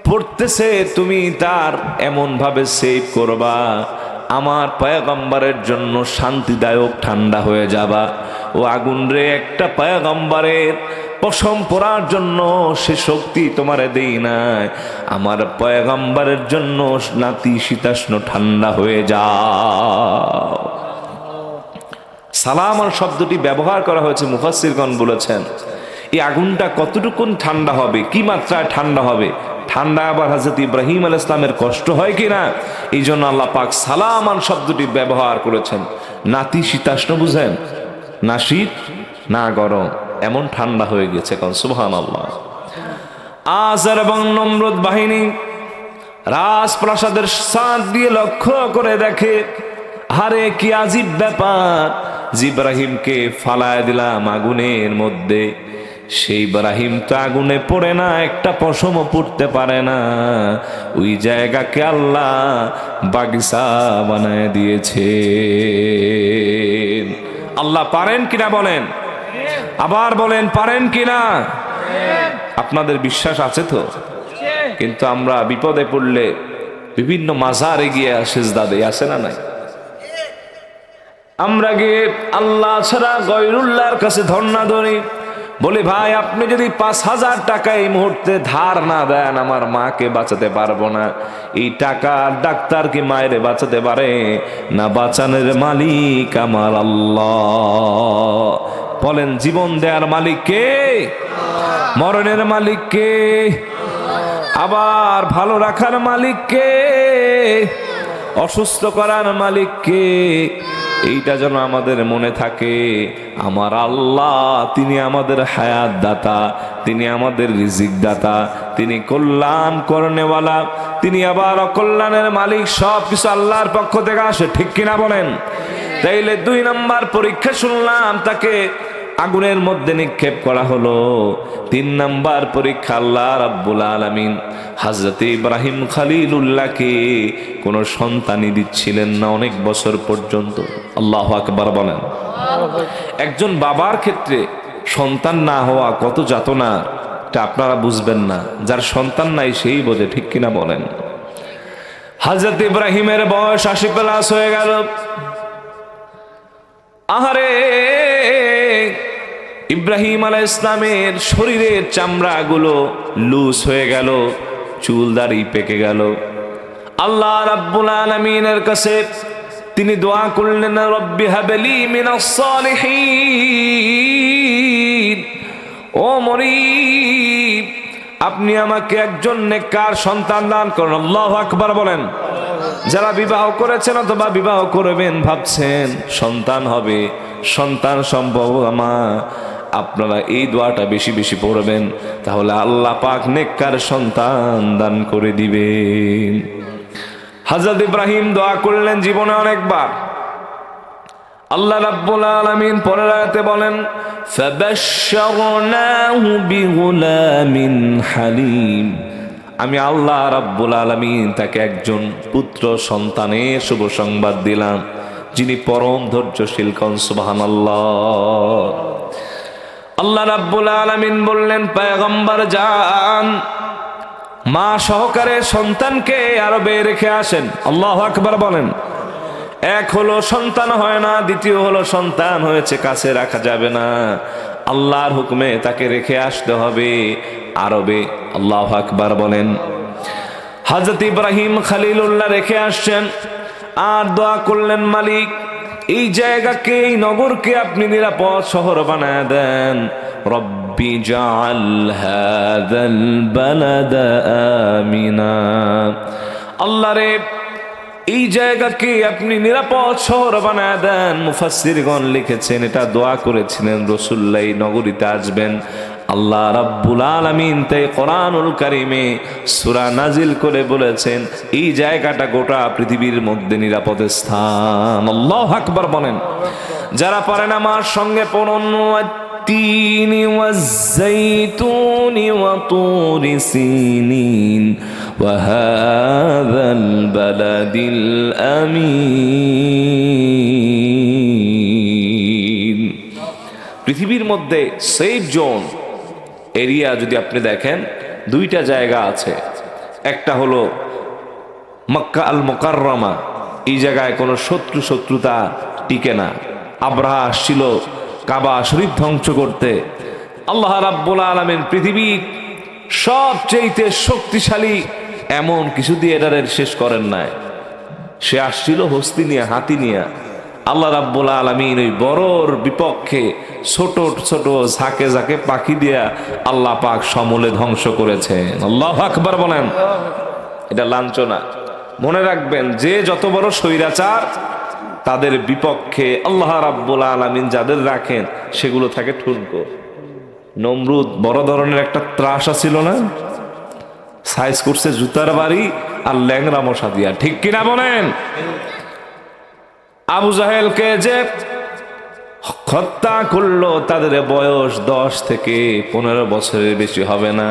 পড়তেছে, তুমি তার এমন ভাবে সেভ করবা আমার পয়গম্বরের জন্য শান্তিদায়ক ঠান্ডা হয়ে যাবা। ও আগুন রে, একটা পয়গম্বরের পশম পরার জন্য সে শক্তি তোমারে দেই নাই, আমার পয়গম্বরের জন্য নাতিশীতোষ্ণ ঠান্ডা হয়ে যাও। সালামান শব্দটি ব্যবহার করা হয়েছে, মুফাসসিরগণ বলেছেন এই আগুনটা কতটুকুন ঠান্ডা হবে, কি মাত্রায় ঠান্ডা হবে। ঠান্ডা আবার হযরত ইব্রাহিম আলাইহিস সালামের কষ্ট হয় কিনা, এই জন্য আল্লাহ পাক সালামান শব্দটি ব্যবহার করেছেন। নাতিশীতোষ্ণ বুঝেন, না শীত না গরম, এমন ঠান্ডা হয়ে গেছে। কারণ সুবহানাল্লাহ। আজার এবং নমরুদ বাহিনী রাজপ্রাসাদের ছাদ দিয়ে লক্ষ্য করে দেখে, আরে কি আজীব ব্যাপার, ইব্রাহিমকে ফালায় দিলাম আগুনের মধ্যে, সেই ইব্রাহিম তো আগুনে পড়ে না, একটা পশমও পড়তে পারে না। ওই জায়গাকে আল্লাহ বাগিচা বানায় দিয়েছে। আল্লাহ পারেন কিনা বলেন, আবার বলেন পারেন কিনা। আপনাদের বিশ্বাস আছে তো? কিন্তু আমরা বিপদে পড়লে বিভিন্ন মাজারে গিয়ে সিজদা দেই, আছে না নাই? আমরা গিয়ে আল্লাহ ছাড়া গয়রুল্লাহর কাছে ধর্ণা ধরি, বলি ভাই আপনি যদি 5,000 টাকা এই মুহূর্তে ধার না দেন আমার মাকে বাঁচাতে পারবো না। এই টাকা ডাক্তার কি মায়ের বাঁচাতে পারে না? বাঁচানোর মালিক আমার আল্লাহ। বলেন, জীবন দেওয়ার মালিক কে? মরণের মালিক কে? আবার ভালো রাখার মালিক কে? অসুস্থ করার মালিক কে? এইটা যেন আমাদের মনে থাকে। আমার আল্লাহ, তিনি আমাদের হায়াত দাতা, তিনি আমাদের রিজিক দাতা, তিনি কল্যাণ করনেওয়ালা, তিনি আবার অকল্যাণের মালিক। সব কিছু আল্লাহর পক্ষ থেকে আসে, ঠিক কিনা বলেন? তাইলে 2 নম্বর পরীক্ষা শুনলাম, তাকে আগুনের মধ্যে নিক্ষেপ করা হলো। 3 নম্বর পরীক্ষা, আল্লাহ রাব্বুল আলামিন হযরত ইব্রাহিম খলিলুল্লাহকে কোনো সন্তানই দিচ্ছিলেন না অনেক বছর পর্যন্ত। আল্লাহু আকবার বলেন। একজন বাবার ক্ষেত্রে সন্তান না হওয়া কত যাতনা, এটা আপনারা বুঝবেন না, যার সন্তান নাই সেই বোঝে, ঠিক কিনা বলেন? হযরত ইব্রাহিমের বয়স 80 প্লাস হয়ে গেল। আহারে, ইব্রাহিম আলাইহিস সালামের শরীরের চামড়াগুলো লুজ হয়ে গেল, চুল দাড়ি পেকে গেল। আল্লাহ রাব্বুল আলামিনের কাছে তিনি দোয়া করলেন, রব্বি হাবলি মিনাস সালিহিন। ও মরিব, আপনি আমাকে একজন নেককার সন্তান দান করুন। আল্লাহু আকবার বলেন। যারা বিবাহ করেছেন অথবা বিবাহ করবেন ভাবছেন সন্তান হবে, সন্তান সম্ভব আমার, আপনারা এই দোয়াটা বেশি বেশি পড়বেন, তাহলে আল্লাহ পাক নেককার সন্তান দান করে দিবেন। হযরত ইব্রাহিম দোয়া করলেন জীবনে অনেকবার। আল্লাহ রাব্বুল আলামিন পরের আয়াতে বলেন, ফাবাশশারনাহু বিগুলামিন হালিম। আমি আল্লাহ রাব্বুল আলামিন তাকে একজন পুত্র সন্তানের শুভ সংবাদ দিলাম, যিনি পরম ধৈর্যশীল। কোন সুবহানাল্লাহ। আল্লাহ রাব্বুল আলামিন বললেন, পয়গম্বর যান, মা সহকারে সন্তানকে আরবে রেখে আসেন। আল্লাহু আকবার বলেন। এক হলো সন্তান হয় না, দ্বিতীয় হলো সন্তান হয়েছে কাছে রাখা যাবে না, আল্লাহর হুকুমে তাকে রেখে আসতে হবে আরবে। আল্লাহু আকবার বলেন। হযরত ইব্রাহিম খলিলুল্লাহ রেখে আসছেন আর দোয়া করলেন, মালিক এই জায়গাকে, এই নগরকে আপনি নিরাপদ শহর বানায় দেন। রব্বি জাআল হাযাল বালাদা আমিনা। আল্লাহ রে, এই জায়গাকে আপনি নিরাপদ শহর বানায় দেন। মুফাসসিরগণ লিখেছেন এটা দোয়া করেছিলেন রাসূলুল্লাহ এই নগরীতে আসবেন। আল্লাহ রাব্বুল আলামিন তাই কোরআনুল কারীমে সূরা নাজিল করে বলেছেন এই জায়গাটা গোটা পৃথিবীর মধ্যে নিরাপদ স্থান। আল্লাহু আকবার বলেন। যারা পারেন আমার সঙ্গে পড়ুন, ওয়াত-তিনি ওয়াজ-যাইতুনি ওয়া তুরি সিনিন ওয়া হাযাল বালাদিল আমিন। পৃথিবীর মধ্যে সেফ জোন এরিয়া যদি আপনি দেখেন, দুইটা জায়গা আছে। একটা হলো মক্কা আল মুকাররমা, এই জায়গায় কোনো শত্রুতা টিকে না। আব্রাহা আসছিল কাবা শরীফ ধ্বংস করতে। আল্লাহ রাব্বুল আলামিন পৃথিবীর সবচেয়ে শক্তিশালী এমন কিছু দিয়ে এটারে শেষ করেন নাই। সে আসছিল হস্তি নিয়ে, হাতি নিয়ে। আল্লাহ রাব্বুল আলামিন ওই বড়র বিপক্ষে ছোট ছোট ঝাঁকে ঝাঁকে পাখি দিয়া আল্লাহ পাক সমূলে ধ্বংস করেছেন। আল্লাহু আকবার বলেন। এটা লাঞ্ছনা। মনে রাখবেন, যে যত বড় স্বৈরাচার তাদের বিপক্ষে আল্লাহ রাব্বুল আলামিন যাদের রাখেন সেগুলো থাকে ঠুনকো। নমরুদ বড় ধরনের একটা ত্রাস ছিল না, সাইজ করছে জুতার বাড়ি আর ল্যাংরা মশা দিয়া, ঠিক কিনা বলেন? আবু জাহেলকে যে হত্যা করলো তাদের বয়স 10 থেকে 15 বছরের বেশি হবে না।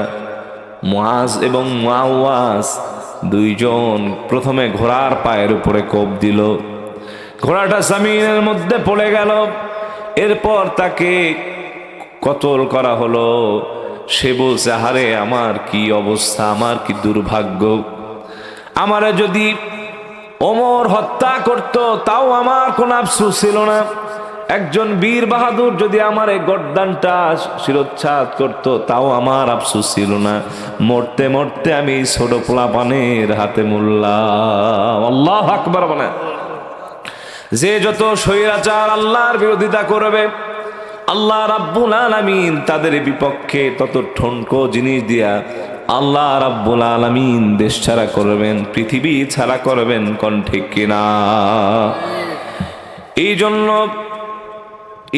মুআজ এবং মুআওয়াজ দুইজন প্রথমে ঘোড়ার পায়ের উপরে কোপ দিল, ঘোড়াটা জমিনের মধ্যে পড়ে গেল। এরপর তাকে কতল করা হলো। সে বলছে, হারে আমার কি অবস্থা, আমার কি দুর্ভাগ্য, আমারে যদি ওমর হত্যা করত তাও আমার কোন আফসোস ছিল না। একজন বীর বাহাদুর যদি আমার এই গর্দানটা শিরোচ্ছেদ করত তাও আমার আফসোস ছিল না। মরতে মরতে আমি ছোট পোলাপানের হাতে মরলাম। আল্লাহু আকবার বলেন। যে যত স্বৈরাচার আল্লাহর বিরোধিতা করবে, আল্লাহ রাব্বুল আলামিন তাদের বিপক্ষে তত ঠনকো জিনিস দিয়া আল্লাহ রাব্বুল আলামিন দেশ ছাড়া করবেন, পৃথিবী ছাড়া করবেন। কোন ঠিক কিনা? এই জন্য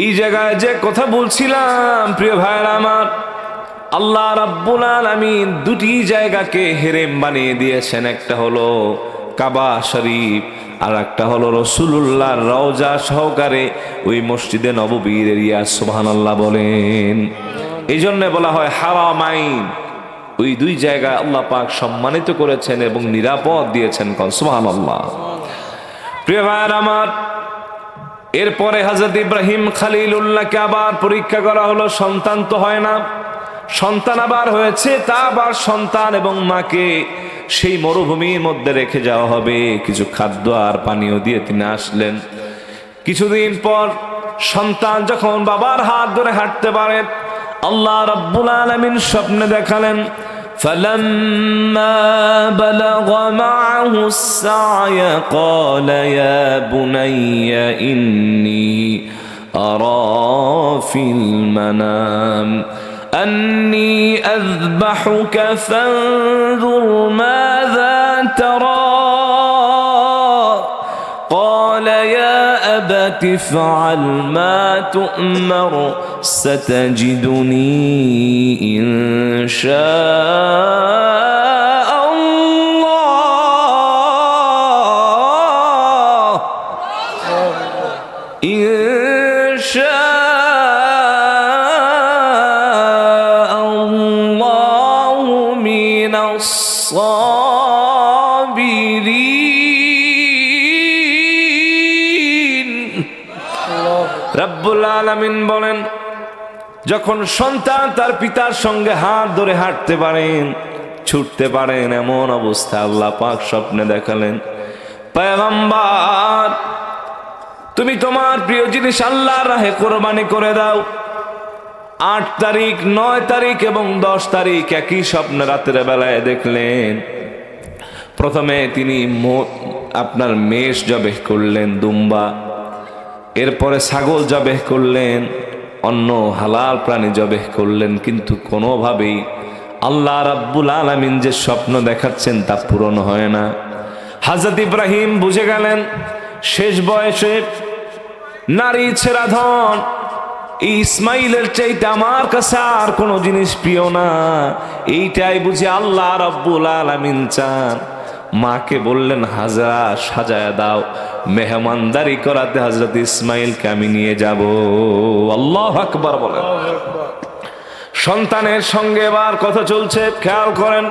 এই জায়গায় যে কথা বলছিলাম প্রিয় ভাইরা আমার, আল্লাহ রাব্বুল আলামিন দুটি জায়গাকে হেরেম বানিয়ে দিয়েছেন। একটা হলো কাবা শরীফ আর একটা হলো রাসূলুল্লাহর রওজা সহকারে ওই মসজিদে নববীর এরিয়া। সুবহানাল্লাহ বলেন। এই জন্য বলা হয় হারামাইন। ওই দুই জায়গা আল্লাহ পাক সম্মানিত করেছেন এবং নিরাপদ দিয়েছেন। কোন সুবহানাল্লাহ। প্রিয় ভাইরা আমার, এরপরে হযরত ইব্রাহিম খলিলুল্লাহকে আবার পরীক্ষা করা হলো, সন্তান তো হয় না। সন্তান আবার হয়েছে, তা আবার সন্তান এবং মাকে সেই মরুভূমির মধ্যে রেখে যাওয়া হবে। কিছু খাদ্য আর পানীয় দিয়ে তিনি আসলেন। কিছুদিন পর সন্তান যখন বাবার হাত ধরে হাঁটতে পারে, আল্লাহ রাব্বুল আলামিন স্বপ্নে দেখালেন, فَلَمَّا بَلَغَ مَعَهُ السَّعْيَ قَالَ يَا بُنَيَّ إِنِّي أَرَى فِي الْمَنَامِ أَنِّي أَذْبَحُكَ فَانظُرْ مَاذَا تَرَى قال يا أبت افعل ما تؤمر ستجدني إن شاء الله إن شاء الله من الصابرين রব্বুল আলামিন বলেন, যখন সন্তান তার পিতার সঙ্গে হাত ধরে হাঁটতে পারেন, ছুটতে পারেন, এমন অবস্থা আল্লাহ পাক স্বপ্নে দেখালেন, পয়গম্বর তুমি তোমার প্রিয় জিনিস আল্লাহর রাহে কোরবানি করে দাও। 8 তারিখ, 9 তারিখ এবং 10 তারিখ একই স্বপ্ন রাতের বেলায় দেখলেন। প্রথমে তিনি আপনার মেষ জবেহ করলেন, দুম্বা, এরপরে ছাগল জবেহ করলেন, অন্য হালাল প্রাণী জবেহ করলেন, কিন্তু কোনোভাবেই আল্লাহ রাব্বুল আলামিন যে স্বপ্ন দেখাচ্ছেন তা পূরণ হয় না। হযরত ইব্রাহিম বুঝে গেলেন শেষ বয়সে নারী ছেড়া ধন, ইসমাইলের চাইতে আমার কাছে আর কোনো জিনিস প্রিয় না। এইটাই বুঝে আল্লাহ রাব্বুল আলামিন চান। মাকে বললেন, হাজরা সাজায়া দাও, মেহমানদারি করাতে হযরত ইসমাইলকে আমি নিয়ে যাব। আল্লাহু আকবার বলেন। সন্তানের সঙ্গে এবার কথা চলছে, খেয়াল করেন।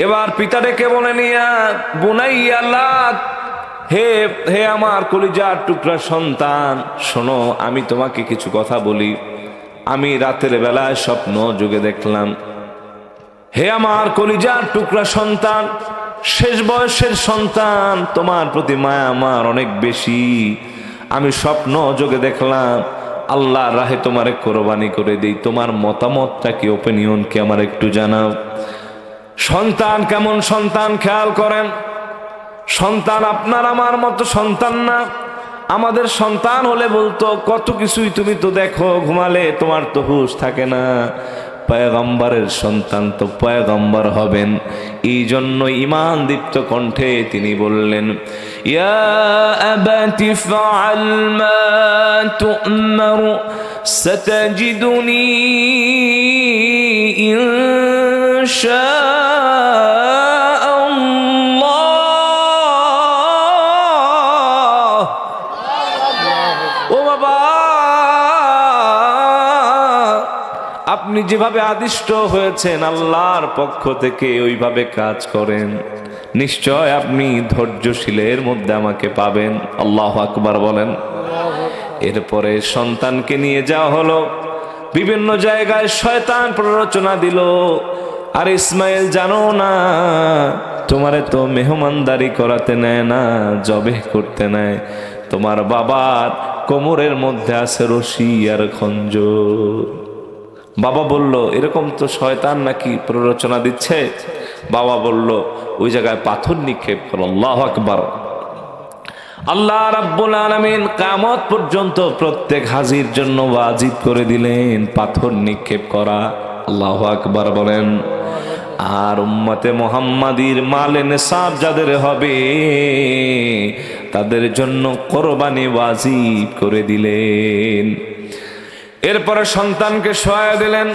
এবার পিতা ডেকে বলেন, ইয়া বুনাইয়া লা, হে হে আমার কলিজার টুকরা সন্তান, শোনো আমি তোমাকে কিছু কথা বলি। আমি রাতের বেলায় স্বপ্ন যুগে দেখলাম, হে আমার কলিজার টুকরা সন্তান, শেষ বয়সের সন্তান, তোমার প্রতি মায়া আমার অনেক বেশি। আমি স্বপ্ন যোগে দেখলাম আল্লাহর রাহে তোমারে কোরবানি করে দিই। তোমার মতামতটা কি, ওপিনিয়ন কি, আমার একটু জানাও। সন্তান কেমন সন্তান খেয়াল করেন। সন্তান আপনার আমার মতো সন্তান না। আমাদের সন্তান হলে বলতো, কত কিছুই তুমি তো দেখো, ঘুমালে তোমার তো হুঁশ থাকে না। পয়গম্বরের সন্তান তো পয়গম্বর হবেন। এই জন্য ঈমান দীপ্ত কণ্ঠে তিনি বললেন, ইয়া আবাতি ফাআল মা তু'মার সাতাজিদুনি ইনশাআল্লাহ। ও বাবা, আপনি যেভাবে আদিষ্ট হয়েছেন আল্লাহর পক্ষ থেকে ওইভাবে কাজ করেন, নিশ্চয় আপনি ধৈর্যশীলের মধ্যে আমাকে পাবেন। আল্লাহু আকবার বলেন। এরপরে সন্তানকে নিয়ে যাওয়া হলো বিভিন্ন জায়গায়। শয়তান প্ররোচনা দিল, আর ইসমাইল জানো না, তোমারে তো মেহমানদারি করাতে নেয় না, জবেহ করতে নেয়। তোমার বাবার কোমরের মধ্যে আছে রশি আর খঞ্জর। বাবা বলল, এরকম তো শয়তান নাকি প্ররোচনা দিচ্ছে। বাবা বলল, ওই জায়গায় পাথর নিক্ষেপ করো। আল্লাহু আকবার। আল্লাহ রাব্বুল আলামিন কিয়ামত পর্যন্ত প্রত্যেক হাজির জন্য ওয়াজিব করে দিলেন পাথর নিক্ষেপ করা। আল্লাহু আকবার বলেন। আর উম্মতে মুহাম্মাদির মালে নিসাব যাদের হবে তাদের জন্য কোরবানি ওয়াজিব করে দিলেন। এরপরে সন্তানকে শোয়া দিলেন,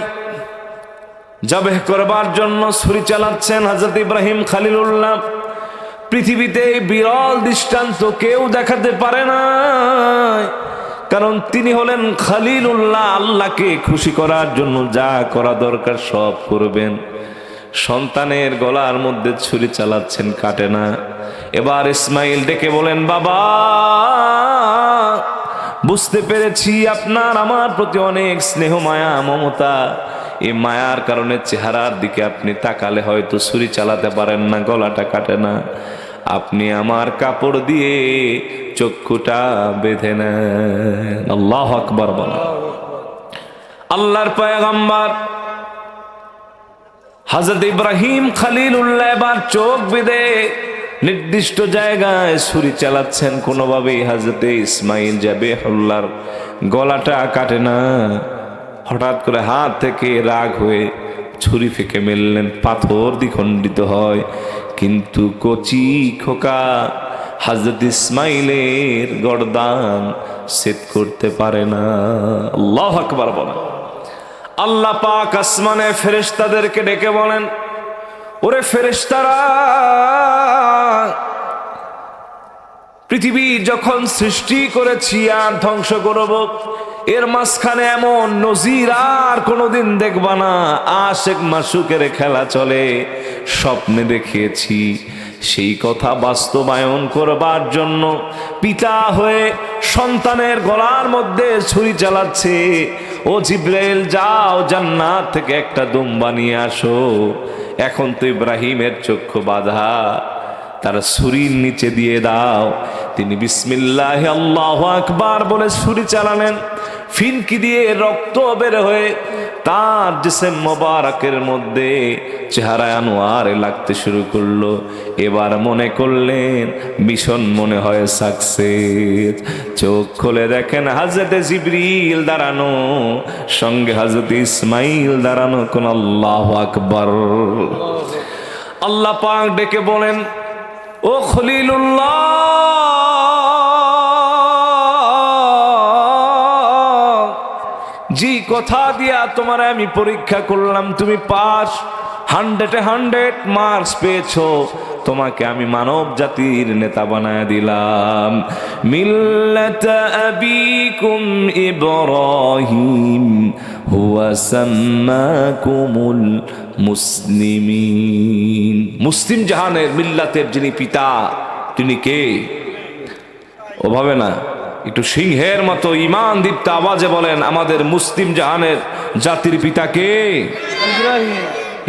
জবেহ করবার জন্য ছুরি চালাচ্ছেন হযরত ইব্রাহিম খলিলুল্লাহ। পৃথিবীতে বিরল দৃষ্টান্ত কেউ দেখাতে পারে না, কারণ তিনি হলেন খলিলুল্লাহ। আল্লাহকে খুশি করার জন্য যা করা দরকার সব করবেন। সন্তানের গলার মধ্যে ছুরি চালাচ্ছেন, কাটে না। এবার ইসমাইল ডেকে বলেন, বাবা বুঝতে পেরেছি আপনার আমার প্রতি অনেক স্নেহ মায়া মমতা, এই মায়ার কারণে চেহারার দিকে আপনি তাকালে হয়তো ছুরি চালাতে পারেন না, গলাটা কাটে না, আপনি আমার কাপড় দিয়ে চক্ষুটা বেঁধে নেন। আল্লাহু আকবার বলেন। আল্লাহর পয়গম্বর হযরত ইব্রাহিম খলিলুল্লাহ এবার চোখ বেঁধে নির্দিষ্ট জায়গায় ছুরি চালাচ্ছেন, কোনোভাবেই হযরত ইসমাইল জাবিহুল্লাহর গলাটা কাটে না। হঠাৎ করে হাত থেকে রাগ হয়ে ছুরি ফেঁকে মেললেন, পাথর দ্বিখণ্ডিত হয়, কিন্তু কচি খোকা হযরত ইসমাইলের গর্দান ছেদ করতে পারে না। আল্লাহু আকবার বলেন। আল্লাহ পাক আসমানে ফেরেশতাদেরকে ডেকে বলেন, ওরে ফেরেশতারা, পৃথিবী যখন সৃষ্টি করেছি আর ধ্বংস করব, এর মাঝখানে এমন নজির আর কোনোদিন দেখবা না। আশেক মাসুকের খেলা চলে, স্বপ্নে দেখিয়েছি, সেই কথা বাস্তবায়ন করবার জন্য পিতা হয়ে সন্তানের গলার মধ্যে ছুরি চালাচ্ছে। ও জিব্রাইল, যাও জান্নাত থেকে একটা দুম্বা নিয়ে আসো। এখন তো ইব্রাহিমের চক্ষু বাঁধা, তার ছুরির নিচে দিয়ে দাও। তিনি বিসমিল্লাহ আল্লাহু আকবার বলে ছুরি চালালেন, ফিনকি দিয়ে রক্ত বের হয়ে তার জিসম মোবারকের মধ্যে চেহারায় আনোয়ারে লাগতে শুরু করলো। এবার মনে করলেন মিশন মনে হয় সাকসেস। চোখ খুলে দেখেন হযরত জিবরিল দাঁড়ানো, সঙ্গে হযরত ইসমাইল দাঁড়ানো। কোন আল্লাহু আকবার। আল্লাহ পাক ডেকে বলেন, ও খলিলুল্লাহ, যে কথা দিয়া তোমার আমি পরীক্ষা করলাম, তুমি পাস, 100 মার্কস পেয়েছো, তোমাকে আমি মানব জাতির নেতা বানায় দিলাম। মিল্লাতা আবিকুম ইব্রাহিম হুয়া সাম্মাকুমুল মুসলিমিন। মুসলিম জাহানের মিল্লাতের যিনি পিতা, তিনি কে? ওভাবে না, একটু সিংহের মতো ঈমান দীপ্ত আওয়াজে বলেন, আমাদের মুসলিম জাহানের জাতির পিতা কে?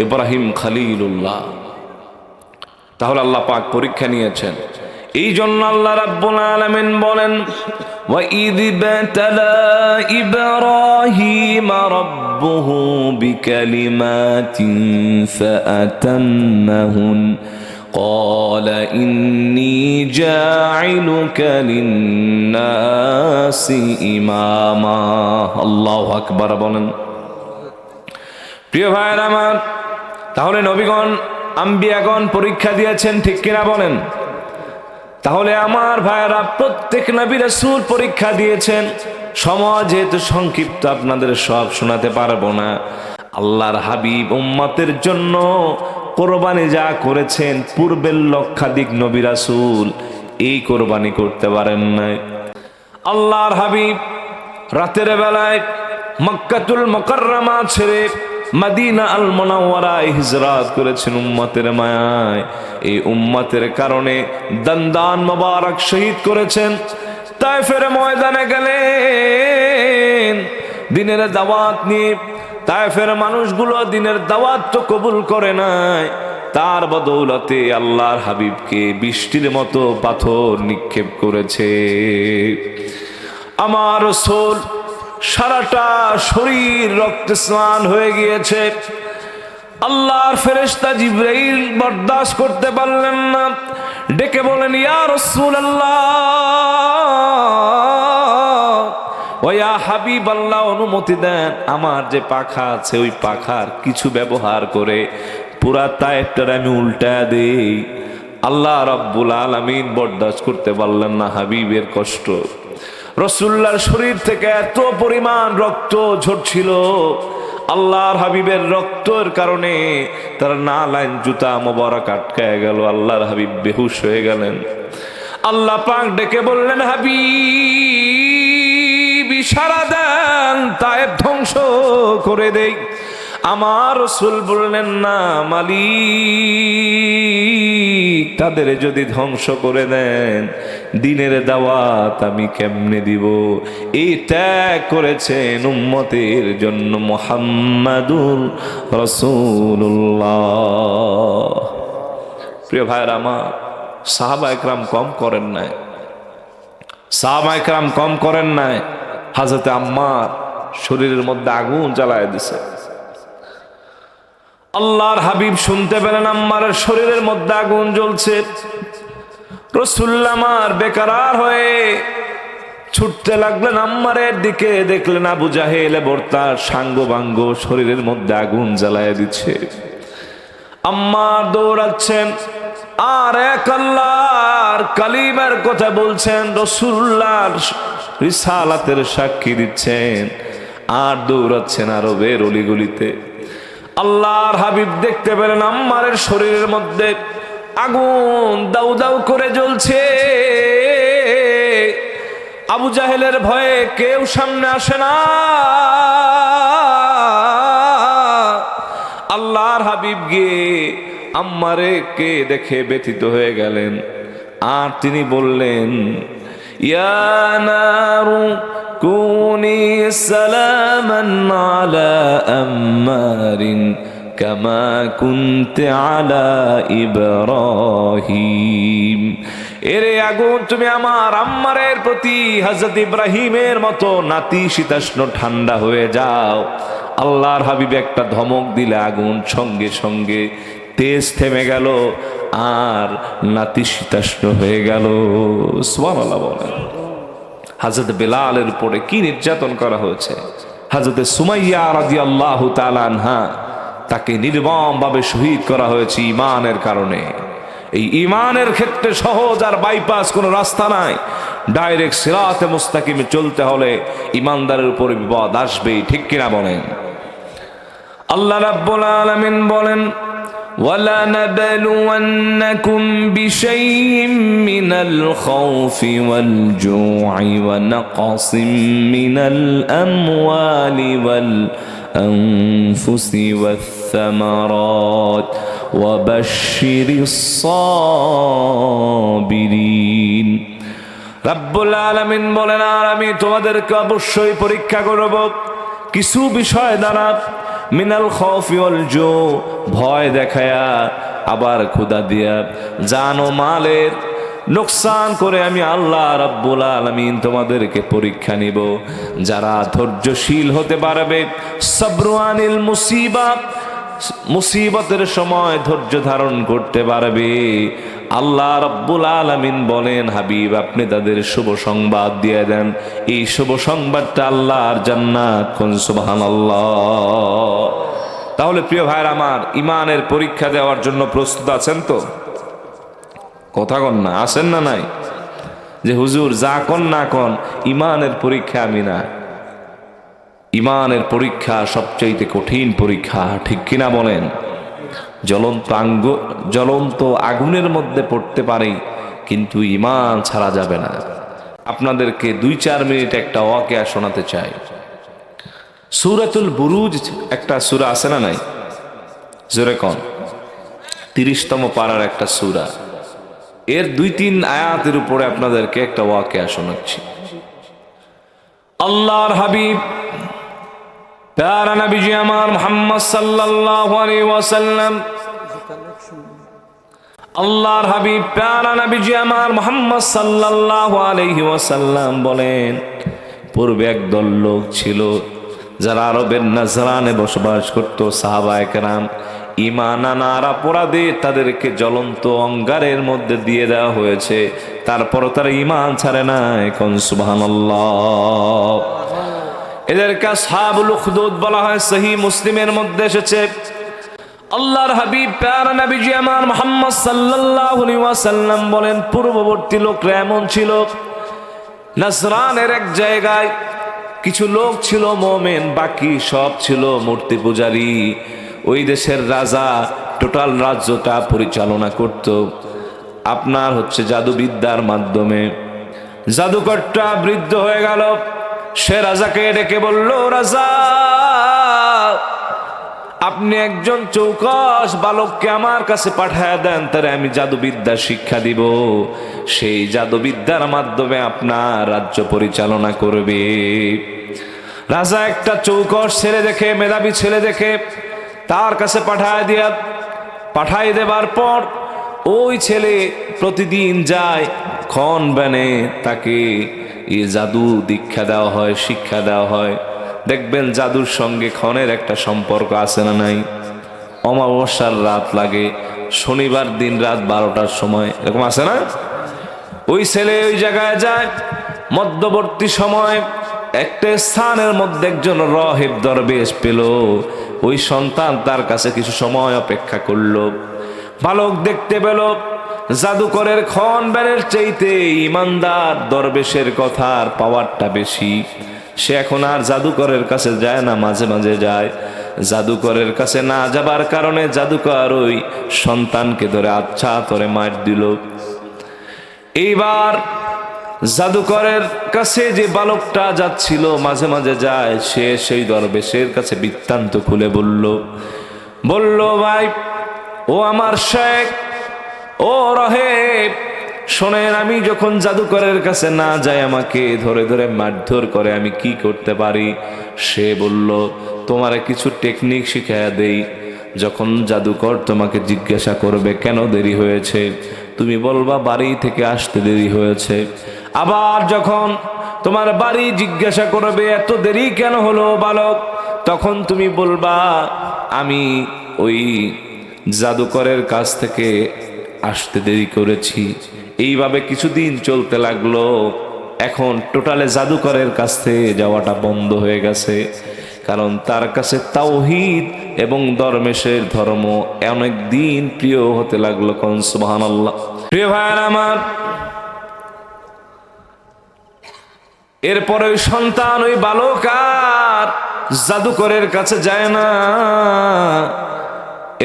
ইব্রাহিম খলিলুল্লাহ। তাহলে আল্লাহ পাক পরীক্ষা নিয়েছেন। এই জন্য আল্লাহ রাব্বুল আলামিন বলেন, ওয়া ইয বাতালা ইব্রাহিম রাব্বুহু বিকালিমাতিন ফাআতাম্মাহুন قال إني جاعلك للناس إماما। আল্লাহু আকবার বলেন। প্রিয় ভাইরা আমার, তাহলে নবীগণ আম্বিয়াগণ পরীক্ষা দিয়েছেন, ঠিক কিনা বলেন? তাহলে আমার ভাইরা প্রত্যেক নবী রাসূল পরীক্ষা দিয়েছেন। সময় যেহেতু সংক্ষিপ্ত, আপনাদের সব শোনাতে পারবো না। আল্লাহর হাবিব উম্মতের জন্য কোরবানি যা করেছেন, পূর্বের লক্ষাধিক নবী রাসূল এই কোরবানি করতে পারেন নাই। আল্লাহর হাবিব রাতের বেলায় মক্কাতুল মুকাররমা ছেড়ে মদিনা আল মুনাওয়ারায় হিজরত করেছেন উম্মতের মায়ায়। এই উম্মতের কারণে দন্দান মোবারক শহীদ করেছেন। তায়েফের ময়দানে গেলেন দিনের দাওয়াত নিয়ে। তায়েফের মানুষগুলো দিনের দাওয়াত তো কবুল করে নাই, তার বদৌলতে আল্লাহর হাবিবকে বৃষ্টির মতো পাথর নিক্ষেপ করেছে। আমার রাসূল সারাটা শরীর রক্তে স্নান হয়ে গিয়েছে। আল্লাহর ফেরেশতা জিবরাইল বরদাস্ত করতে পারলেন না, ডেকে বলেন, ইয়া রাসূলুল্লাহ, ও ইয়া হাবিবাল্লাহ, অনুমতি দেন, আমার যে পাখা আছে ওই পাখার কিছু ব্যবহার করে পুরা তায়েফটার আমি উল্টা দেই। আল্লাহ রাব্বুল আলামিন বরদাস্ত করতে পারলেন না হাবিবের কষ্ট। রাসূলুল্লাহর শরীর থেকে এত পরিমাণ রক্ত ঝরছিল, আল্লাহর হাবিবের রক্তের কারণে তার নালাইন জুতা মোবারক আটকায় গেল। আল্লাহর হাবিব বেহুশ হয়ে গেলেন। আল্লাহ পাক ডেকে বললেন, হাবিব ইশারা দেন, তায়েফ ধ্বংস করে দেই। আমার রাসূল বললেন না মালিক, তাদের যদি ধ্বংস করে দেন দ্বীনের দাওয়াত আমি কেমনে দিব? এই ত্যাগ করেছেন উম্মতের জন্য মুহাম্মাদুর রাসূলুল্লাহ। প্রিয় ভাইরা আমার, সাহাবা একরাম কম করেন নাই, সাহাবা একরাম কম করেন নাই। হযরত আম্মার শরীরের মধ্যে আগুন জ্বালায় দিছে। আল্লাহর হাবিব শুনতে পেলেন আম্মারের শরীরের মধ্যে আগুন জ্বলছে। রাসূলুল্লাহ আমার বেকরার হয়ে ছুটতে লাগলেন আম্মারের দিকে, দেখলেন আবু জাহেল এবার তার সাঙ্গবাঙ্গ শরীরের মধ্যে আগুন জ্বালায় দিচ্ছে। আম্মার দৌড়াচ্ছেন আর এক আল্লাহর কালিমার কথা বলছেন, রাসূলুল্লাহর রিসালাতের সাক্ষী দিচ্ছেন, আর দৌড়াচ্ছেন আরবের অলিগলিতে। আল্লাহর হাবিব দেখতে পেলেন আম্মারের শরীরের মধ্যে আগুন দাউ দাউ করে জ্বলছে। আবু জাহেলের ভয়ে কেউ সামনে আসে না। আল্লাহর হাবিব গিয়ে আম্মারে কে দেখে ব্যথিত হয়ে গেলেন, আর তিনি বললেন ইয়া নারু কুনি সালামান আলা আম্মারিন কামা কুনতে আলা ইব্রাহিম। এরে আগুন, তুমি আমার আম্মারের প্রতি হযরত ইব্রাহিমের মতো নাতিশীতোষ্ণ ঠান্ডা হয়ে যাও। আল্লাহর হাবিব একটা ধমক দিলে আগুন সঙ্গে সঙ্গে তেজ থেমে গেল আর নাতিশীতোষ্ণ হয়ে গেল। সুবহানাল্লাহ বলেন। হযরত বেলালের উপরে কি নির্যাতন করা হয়েছে। হযরত সুমাইয়া রাদিয়াল্লাহু তাআলা আনহা, তাকে নির্মমভাবে শহীদ করা হয়েছে ঈমানের কারণে। এই ঈমানের ক্ষেত্রে সহজ আর বাইপাস কোনো রাস্তা নাই। ডাইরেক্ট সিরাতে মুস্তাকিমে চলতে হলে ঈমানদারের উপরে বিপদ আসবেই, ঠিক কিনা বলেন? আল্লাহ রাব্বুল আলামিন বলেন وَلَنَبْلُوَنَّكُمْ بِشَيْءٍ مِّنَ الْخَوْفِ وَالْجُوعِ وَنَقْصٍ مِّنَ الْأَمْوَالِ وَالْأَنفُسِ وَالثَّمَرَاتِ وَبَشِّرِ الصَّابِرِينَ। রাব্বুল আলামিন বলেন, আর আমি তোমাদেরকে অবশ্যই পরীক্ষা করব কিছু বিষয় দ্বারা। মিনাল খাউফি ওয়াল জু, ভয় দেখায়া আবার ক্ষুধা দিয়া জান ও মালের নোকসান করে আমি আল্লাহ রাব্বুল আলামিন তোমাদেরকে পরীক্ষা নিব। যারা ধৈর্যশীল হতে পারবে, সবরু আনিল মুসিবা, মুসিবতের সময় ধৈর্য ধারণ করতে পারবে, আল্লাহ রাব্বুল আলামিন বলেন হাবিব আপনি তাদের শুভ সংবাদ দিয়ে দেন। এই শুভ সংবাদটা আল্লাহর জান্নাত। কোন সুবহানাল্লাহ। তাহলে প্রিয় ভাইরা আমার, ঈমানের পরীক্ষা দেওয়ার জন্য প্রস্তুত আছেন তো? কথা কন না, আছেন না? নাই যে হুজুর যা কন না কন, ঈমানের পরীক্ষা আমি না। ঈমানের পরীক্ষা সবচেয়ে কঠিন পরীক্ষা, ঠিক কিনা বলেন? জ্বলন্ত আগুনের মধ্যে পড়তে পারি, কিন্তু ঈমান ছাড়া যাবে না। আপনাদেরকে 2-4 মিনিট একটা ওয়াকিয়া শোনাতে চাই। সূরাতুল বুরুজ একটা সূরা আছে না নাই? জোরে কোন? 30তম পারার একটা সূরা। এর 2-3 আয়াতের উপরে আপনাদেরকে একটা ওয়াকিয়া শোনাচ্ছি। আল্লাহর হাবিব প্যারা নবীজি আমার মুহাম্মদ সাল্লাল্লাহু আলাইহি ওয়াসাল্লাম, আল্লাহর হাবিব প্যারা নবীজি আমার মুহাম্মদ সাল্লাল্লাহু আলাইহি ওয়াসাল্লাম বলেন, পূর্বে একদল লোক ছিল যারা আরবের নাজরানে বসবাস করত। সাহাবায়ে কেরাম ঈমান আনার অপরাধে তাদেরকে জ্বলন্ত অঙ্গারের মধ্যে দিয়ে দেওয়া হয়েছে, তারপর তারা ঈমান ছাড়ে নাই। কোন সুবহানাল্লাহ। এদেরকে আসহাবুল উখদুদ বলা হয়। সহিহ মুসলিমের মধ্যে এসেছে, আল্লাহর হাবিব প্যারা নবীজি আমার মুহাম্মদ সাল্লাল্লাহু আলাইহি ওয়াসাল্লাম বলেন, পূর্ববর্তী লোকরা এমন ছিল, নাজরানের এক জায়গায় কিছু লোক ছিল মুমিন, বাকি সব ছিল মূর্তি পূজারী। ওই দেশের রাজা টোটাল রাজ্যটা পরিচালনা করত আপনার হচ্ছে জাদুবিদ্যার মাধ্যমে। জাদুকরটা বৃদ্ধ হয়ে গেল। সে রাজাকে ডেকে বলল, রাজা আপনি একজন চৌকস বালককে আমার কাছে পাঠায় দেন, তারে আমি জাদুবিদ্যা শিক্ষা দিব, সেই জাদুবিদ্যার মাধ্যমে আপনার রাজ্য পরিচালনা করবে। রাজা একটা চৌকস ছেলে দেখে, মেধাবী ছেলে দেখে তার কাছে পাঠায় দেবার পর ওই ছেলে প্রতিদিন যায় খন বানে, তাকে এই জাদু দীক্ষা দেওয়া হয়, শিক্ষা দেওয়া হয়। দেখবেন জাদুর সঙ্গে ক্ষণের একটা সম্পর্ক আছে না নাই? অমাবস্যার রাত লাগে, শনিবার দিন রাত 12টার সময়, এরকম আছে না? ওই ছেলে ওই জায়গায় যায়, মধ্যবর্তী সময় একটা স্থানের মধ্যে একজন রাহিব দরবেশ পেল। ওই সন্তান তার কাছে কিছু সময় অপেক্ষা করলো। বালক দেখতে পেল জাদুকরের খন ব্যানের চাইতে ইমানদার দরবেশের কথার পাওয়ারটা বেশি। সে এখন আর জাদুকরের কাছে যায় না, মাঝে মাঝে যায়। জাদুকরের কাছে না যাবার কারণে জাদুকর ওই সন্তানকে ধরে আচ্ছা ধরে মার দিল। এইবার জাদুকরের কাছে যে বালকটা যাচ্ছিল, মাঝে মাঝে যায়, সে সেই দরবেশের কাছে বৃত্তান্ত খুলে বলল ভাই, ও আমার শেখ, ও রাহেব, শোনেন, আমি যখন জাদুকরের কাছে না যাই আমাকে ধরে ধরে মারধর করে, আমি কি করতে পারি? সে বলল, তোমারে কিছু টেকনিক শিখাইয়া দেই। যখন জাদুকর তোমাকে জিজ্ঞাসা করবে কেন দেরি হয়েছে, তুমি বলবা বাড়ি থেকে আসতে দেরি হয়েছে। আবার যখন তোমার বাড়ি জিজ্ঞাসা করবে এত দেরি কেন হলো বালক, তখন তুমি বলবা আমি ওই জাদুকরের কাছ থেকে আসতে দেরি করেছি। এইভাবে কিছুদিন চলতে লাগলো। এখন টোটালে জাদুকরের কাছ থেকে যাওয়াটা বন্ধ হয়ে গেছে, কারণ তার কাছে তাওহীদ এবং দরবেশের ধর্ম অনেক দিন প্রিয় হতে লাগলো। কোন সুবহানাল্লাহ। প্রিয় ভাইরা আমার, এরপরে ওই সন্তান, ওই বালক আর জাদুকরের কাছে যায় না।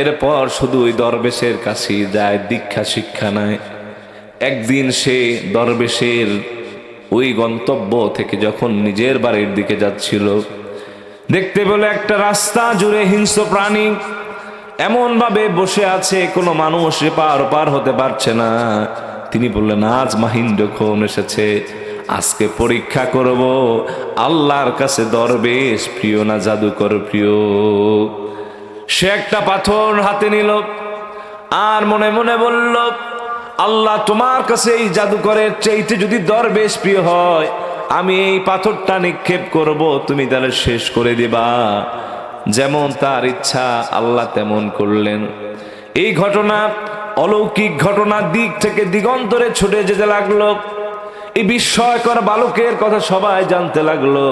এরপর শুধু ওই দরবেশের কাছেই যায়, দীক্ষা শিক্ষা নেয়। একদিন সে দরবেশের ওই গন্তব্য থেকে যখন নিজের বাড়ির দিকে যাচ্ছিল, দেখতে পেল একটা রাস্তা জুড়ে হিংস্র প্রাণী এমন ভাবে বসে আছে, কোনো মানুষ পার হতে পারছে না। তিনি বললেন, আজ মাহিন্দ্রক্ষণ এসেছে, আজকে পরীক্ষা করব আল্লাহর কাছে দরবেশ প্রিয় না জাদুকর প্রিয়। সে একটা পাথর হাতে নিল আর মনে মনে বলল, আল্লাহ, তোমার কাছে এই জাদুকরের চাইতে যদি দরবেশ প্রিয় হয়, আমি এই পাথরটা নিক্ষেপ করব, তুমি তাহলে শেষ করে দিবা। যেমন তার ইচ্ছা আল্লাহ তেমন করলেন। এই ঘটনা, অলৌকিক ঘটনা দিক থেকে দিগন্তরে ছুটে যেতে লাগলো। এই বিস্ময়কর বালকের কথা সবাই জানতে লাগলো।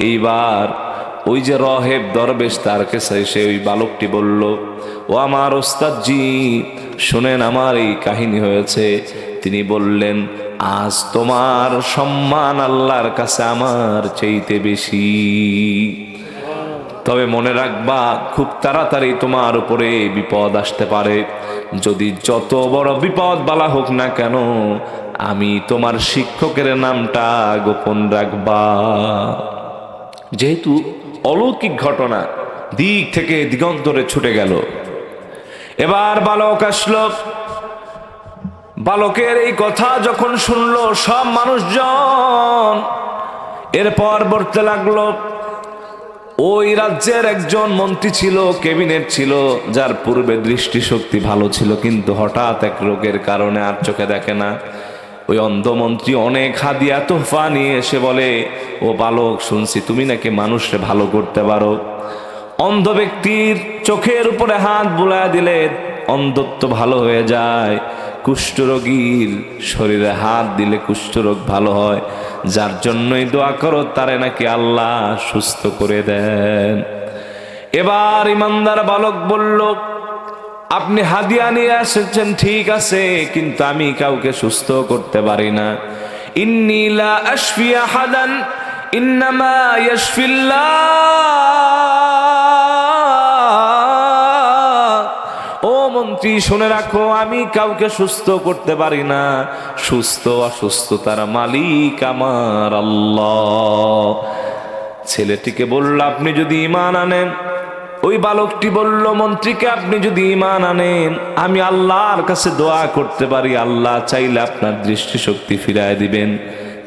এইবার ওই যে রাহেব দরবেশ, তার কাছে এসে ওই বালকটি বলল, ও আমার ওস্তাদজি, শুনেন আমার এই কাহিনী হয়েছে। তিনি বললেন, আজ তোমার সম্মান আল্লাহর কাছে আমার চাইতে বেশি। তবে মনে রাখবা, খুব তাড়াতাড়ি তোমার উপরে বিপদ আসতে পারে। যদি যত বড় বিপদ বালা হোক না কেন, আমি তোমার শিক্ষকের নামটা গোপন রাখবা। যেহেতু অলৌকিক ঘটনা, দিক থেকে দিগন্তরে ছুটে গেল। এবার বালক আসলো। বালকের এই কথা যখন শুনলো সব মানুষজন, এরপর বলতে লাগলো, ওই রাজ্যের একজন মন্ত্রী ছিল, ক্যাবিনেট ছিল, যার পূর্বে দৃষ্টিশক্তি ভালো ছিল, কিন্তু হঠাৎ এক রোগের কারণে আর চোখে দেখে না। ওই অন্ধমন্ত্রী অনেক হাদিয়া তোহফা নিয়ে এসে বলে, ও বালক, শুনছি তুমি নাকি মানুষকে ভালো করতে পারো। অন্ধ ব্যক্তির চোখের উপরে হাত বুলায় দিলে অন্ধত্ব ভালো হয়ে যায়। কুষ্ঠরোগীর শরীরে হাত দিলে কুষ্ঠরোগ ভালো হয়। যার জন্যই দোয়া করো, তারে নাকি আল্লাহ সুস্থ করে দেন। এবার ইমানদার বালক বলল, আপনি হাদিয়া নিয়ে এসেছেন ঠিক আছে, কিন্তু আমি কাউকে সুস্থ করতে পারি না। ইন্নী লা আশফি আহাদান ইন্নামা ইয়াশফিল্লাহ। ও মন্ত্রী, শুনে রাখো, আমি কাউকে সুস্থ করতে পারি না। সুস্থ অসুস্থতার মালিক আমার আল্লাহ। ছেলেটিকে বলল, আপনি যদি ঈমান আনেন ওই বালকটি বলল, মন্ত্রীকে আপনি যদি ঈমান আনেন, আমি আল্লাহর কাছে দোয়া করতে পারি, আল্লাহ চাইলে আপনার দৃষ্টিশক্তি ফিরায় দিবেন।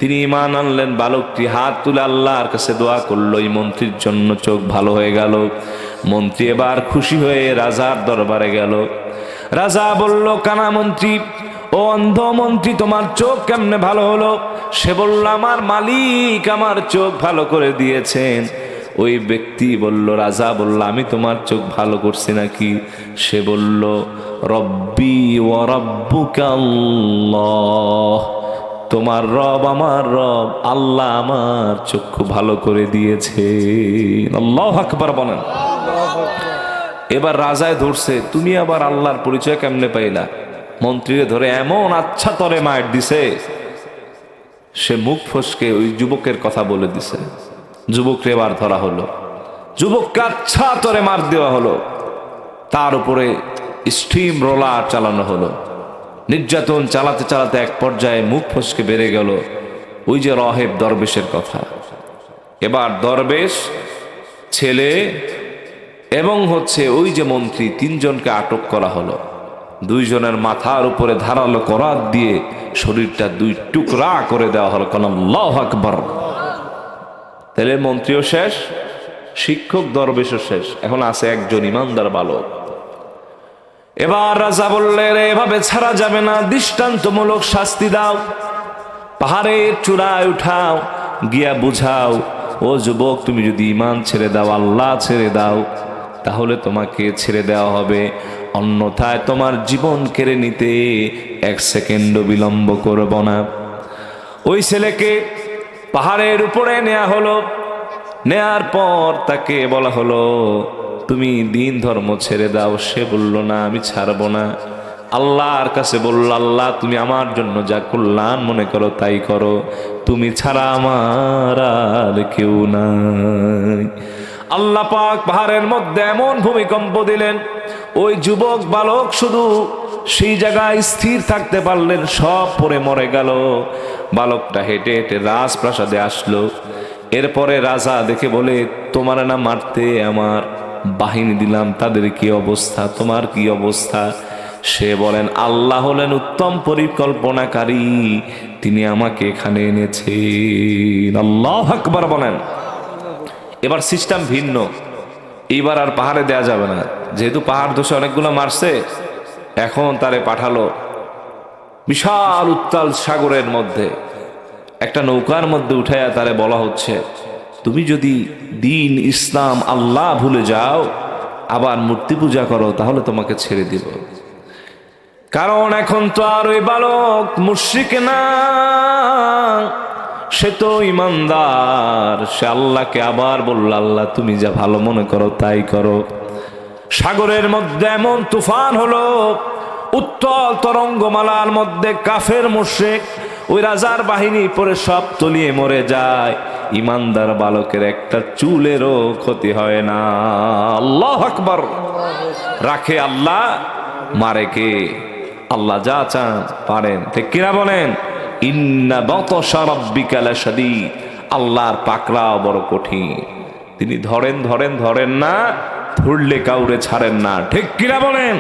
তিনি ঈমান আনলেন। বালকটি হাত তুলে আল্লাহর কাছে দোয়া করলো, এই মন্ত্রীর জন্য চোখ ভালো হয়ে গেল। মন্ত্রী এবার খুশি হয়ে রাজার দরবারে গেল। রাজা বলল, কানা মন্ত্রী, ও অন্ধ মন্ত্রী, তোমার চোখ কেমনে ভালো হলো? সে বলল, আমার মালিক আমার চোখ ভালো করে দিয়েছেন। ওই ব্যক্তি বলল, রাজা বলল, আমি তোমার চোখ ভালো করছি নাকি? সে বলল, রব্বি ওয়া রাব্বুকা আল্লাহ, তোমার রব আমার রব আল্লাহ আমার চক্ষু ভালো করে দিয়েছে। আল্লাহু আকবার বলেন। এবার রাজায় ধরছে, তুমি আবার আল্লাহর পরিচয় কেমনে পাইলা? মন্ত্রীরে ধরে এমন আচ্ছা তরে মার দিছে, সে মুখ ফসকে ওই যুবকের কথা বলে দিছে। যুবককে এবার ধরা হলো, যুবককে আচ্ছা তরে মার দেওয়া হলো, তার উপরে স্টিম রোলার চালানো হলো। নির্যাতন চালাতে চালাতে এক পর্যায়ে মুখ ফসকে বেড়ে গেল ওই যে রাহেব দরবেশের কথা। এবার দরবেশ, ছেলে এবং ওই যে মন্ত্রী, তিনজনকে আটক করা হলো। দুইজনের মাথার উপরে ধারালো করাত দিয়ে শরীরটা দুই টুকরা করে দেওয়া হলো। কোন আল্লাহু আকবার। তাহলে মন্ত্রীও শেষ, শিক্ষক দরবেশও শেষ, এখন আছে একজন ইমানদার বালক। এবার রাজা বললেন, এভাবে ছাড়া যাবে না, দৃষ্টান্তমূলক শাস্তি দাও, পাহাড়ের চূড়ায় উঠাও, গিয়া বুঝাও, ও যুবক, তুমি যদি ঈমান ছেড়ে দাও, আল্লাহ ছেড়ে দাও, তাহলে তোমাকে ছেড়ে দেওয়া হবে, অন্যথায় তোমার জীবন কেড়ে নিতে এক সেকেন্ডও বিলম্ব করব না। ওই ছেলেকে পাহাড়ের উপরে নেওয়া হলো। নেয়ার পর তাকে বলা হলো, তুমি দিন ধর্ম ছেড়ে দাও। সে বলল, না, আমি ছাড়বো না। আল্লাহর কাছে বলল, আল্লাহ তুমি আমার জন্য যা কল্যাণ মনে করো তাই করো, তুমি ছাড়া আমার আর কেউ নাই। আল্লাহ পাক পাহাড়ের মধ্যে এমন ভূমিকম্প দিলেন, ওই যুবক বালক শুধু সেই জায়গায় স্থির থাকতে পারলেন, সব পড়ে মরে গেল। বালকটা হেঁটে হেঁটে রাজপ্রাসাদে আসলো। এরপরে রাজা দেখে বলে, তোমার না মারতে আমার বাহিনী দিলাম, তাদের কি অবস্থা, তোমার কি অবস্থা? সে বলেন, আল্লাহ হলেন উত্তম পরিকল্পনাকারী, তিনি আমাকে এখানে এনেছেন। আল্লাহু আকবার বলেন। এবার সিস্টেম ভিন্ন, এইবার আর পাহাড়ে দেয়া যাবে না, যেহেতু পাহাড় ধসে অনেকগুলো মারছে, এখন তারে পাঠালো বিশাল উত্তাল সাগরের মধ্যে, একটা নৌকার মধ্যে উঠাইয়া তারে বলা হচ্ছে, তুমি যদি দিন ইসলাম আল্লাহ ভুলে যাও, আবার মূর্তি পূজা করো, তাহলে তোমাকে ছেড়ে দিব। কারণ এখন তো আর ওই বালক মুশরিক না, সে তো ইমানদার। সে আল্লাহকে আবার বলল, আল্লাহ তুমি যা ভালো মনে করো তাই করো। সাগরের মধ্যে এমন তুফান হলো, উত্তল তরঙ্গমালার মধ্যে কাফের মুশরিক ওই রাজার বাহিনী পরে সব তলিয়ে মরে যায়, ইমানদার বালকের একটা চুলেরও ক্ষতি হয় না। আল্লাহু আকবার। রাখে আল্লাহ, মারে কে? আল্লাহ যা চান পারেন, ঠিক কিনা বলেন? ইন্না বাতশা রাব্বিকা লাশাদীদ, আল্লাহর পাকড়াও বড় কঠিন, তিনি ধরেন ধরেন ধরেন না, ধরলে কাউরে ছাড়েন না, ঠিক কিনা বলেন?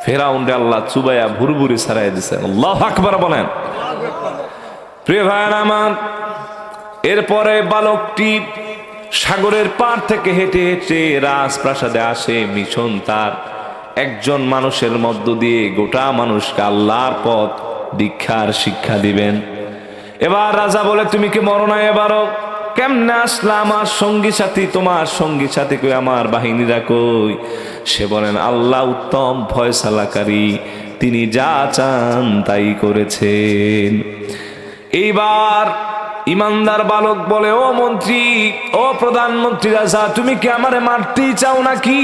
ফেরাউনরে আল্লাহ চুবাইয়া ভুরভুরি ছাড়াই দিয়েছেন। আল্লাহু আকবার বলেন। প্রিয় ভাইরা আমার, এরপরে বালকটি সাগরের পার থেকে হেঁটে হেঁটে রাজপ্রাসাদে আসে। মিশন তার একজন মানুষের মধ্য দিয়ে গোটা মানুষকে আল্লাহর পথ দীক্ষার শিক্ষা দিবেন। এবার রাজা বলে, তুমি কি মরো না? এবারও কেমনে আসলা? আমার সঙ্গী সাথী, তোমার সঙ্গী সাথী কই, আমার বাহিনীরা কই? সে বলেন, আল্লাহ উত্তম ফয়সালাকারী, তিনি যা চান তাই করেছেন। এইবার ইমানদার বালক বলে, ও মন্ত্রী, ও প্রধানমন্ত্রী রাজা, তুমি কি আমারে মারতেই চাও নাকি?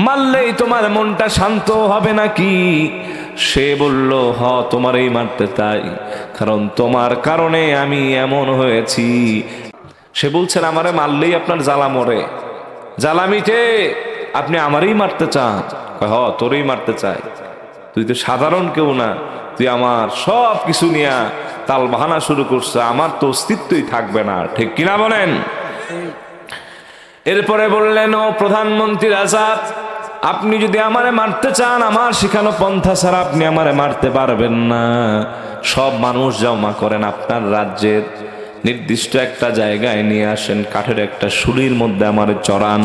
মারলেই তোমার মনটা শান্ত হবে নাকি? সে বলল, হ, তোমারই মারতে চাই, কারণ তোমার কারণে আমি এমন হয়েছি। সে বলছেন, আমারে মারলেই আপনার জ্বালা মরে, জ্বালা মিটে, আপনি আমারই মারতে চান? হ, তোরই মারতে চাই, তুই তো সাধারণ কেউ না, তুই আমার সব কিছু নিয়ে তাল বাহানা শুরু করছে, আমার তো অস্তিত্বই থাকবে না, ঠিক কিনা বলেন? এরপরে বললেন, ও প্রধানমন্ত্রী আজাদ, আপনি যদি আমারে মারতে চান, আমার শিখানো পন্থা ছাড়া আপনি আমারে মারতে পারবেন না। সব মানুষ জমা করেন, আপনার রাজ্যের নির্দিষ্ট একটা জায়গায় নিয়ে আসেন, কাঠের একটা শুলির মধ্যে আমারে চড়ান।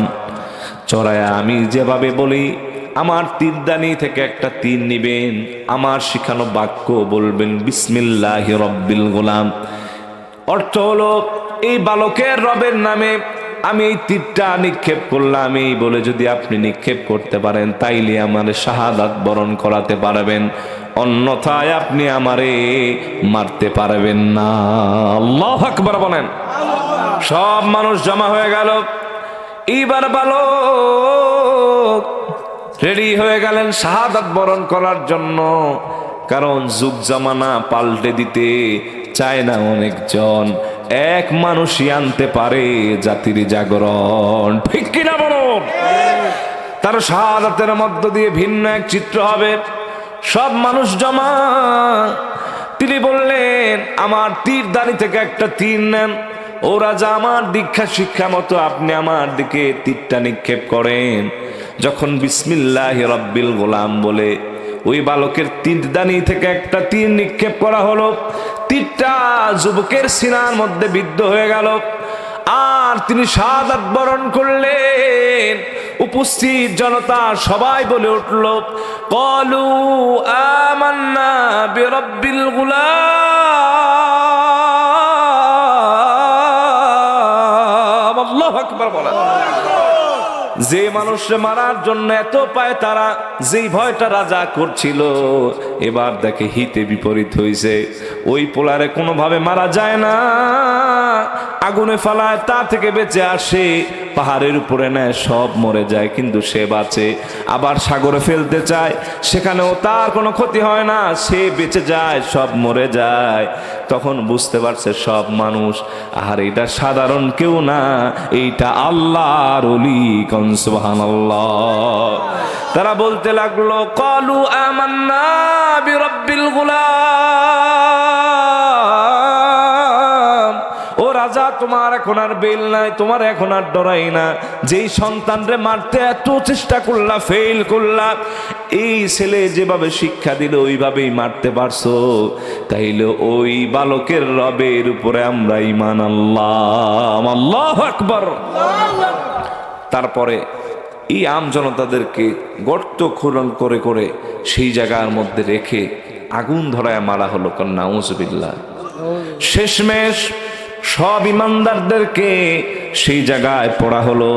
চড়ায়া আমি যেভাবে বলি, আমার তীরদানি থেকে একটা তীর নিবেন, আমার শিখানো বাক্য বলবেন, বিসমিল্লাহি রব্বিল গোলাম। অর্থ হলো, এই বালকের রবের নামে আমি এই তীরটা নিক্ষেপ করলাম, এই বলে যদি আপনি নিক্ষেপ করতে পারেন তাইলে আমার শাহাদাত বরণ করাতে পারবেন, অন্যথায় আপনি আমারে মারতে পারবেন না। আল্লাহু আকবার বলেন। সব মানুষ জমা হয়ে গেল। এইবার বালক রেডি হয়ে গেলেন শাহাদাত বরণ করার জন্য, কারণ যুগ জামানা পাল্টে দিতে চায় না অনেকজন, এক মানুষই আনতে পারে জাতির জাগরণ, ঠিক কিনা বলুন? তার শাহাদাতের মধ্য দিয়ে ভিন্ন এক চিত্র হবে। সব মানুষ জমা। তিনি বললেন, আমার তীরদানি থেকে একটা তীর নেন। ও রাজা, আমার দীক্ষা শিক্ষা মতো আপনি আমার দিকে তীরটা নিক্ষেপ করেন। যখন বিসমিল্লাহি রব্বিল গোলাম বলে ওই বালকের তীরদানি থেকে একটা তীর নিক্ষেপ করা হলো, তীরটা যুবকের সিনার মধ্যে বিদ্ধ হয়ে গেল, আর তিনি শাহাদাত বরণ করলেন। উপস্থিত জনতা সবাই বলে উঠল, ক্বালু আমান্না বিরব্বিল গুলাম। আল্লাহু আকবার বলেন। যে মানুষকে মারার জন্য এত পায় তারা, যেই ভয়টা রাজা করছিল, এবার দেখে হিতে বিপরীত হয়েছে। ওই পোলারে কোনোভাবে মারা যায় না, আগুনে ফালায় তা থেকে বেঁচে আসে, পাহাড়ের উপরে নেয় সব মরে যায়, কিন্তু সে বাঁচে। আবার সাগরে ফেলতে চায়, সেখানেও তার কোনো ক্ষতি হয় না, সে বেঁচে যায়, সব মরে যায়। তখন বুঝতে পারছে সব মানুষ, আর এটা সাধারণ কেউ না, এইটা আল্লাহর ওলি। কোন সুবহানাল্লাহ। তারা বলতে লাগলো, ক্বালু আমান্না বিরব্বিল গুলাম। ও রাজা, তোমার এখন আর বেল নাই, তোমার এখন আর ডরাই না। যেই সন্তানরে মারতে এত চেষ্টা করলা, ফেল করলা, এই ছেলে যেভাবে শিক্ষা দিল ওইভাবেই মারতে পারছো, তাইলে ওই বালকের রবের উপরে আমরা ঈমান আনলাম। আল্লাহু আকবার। তারপরে এই আম জনতাদেরকে গর্ত খনন করে করে সেই জায়গার মধ্যে রেখে আগুন ধরায় মারা হলো। নাউজুবিল্লাহ। শেষমেশ সব ইমানদারদেরকে সেই জায়গায় পড়া হলো।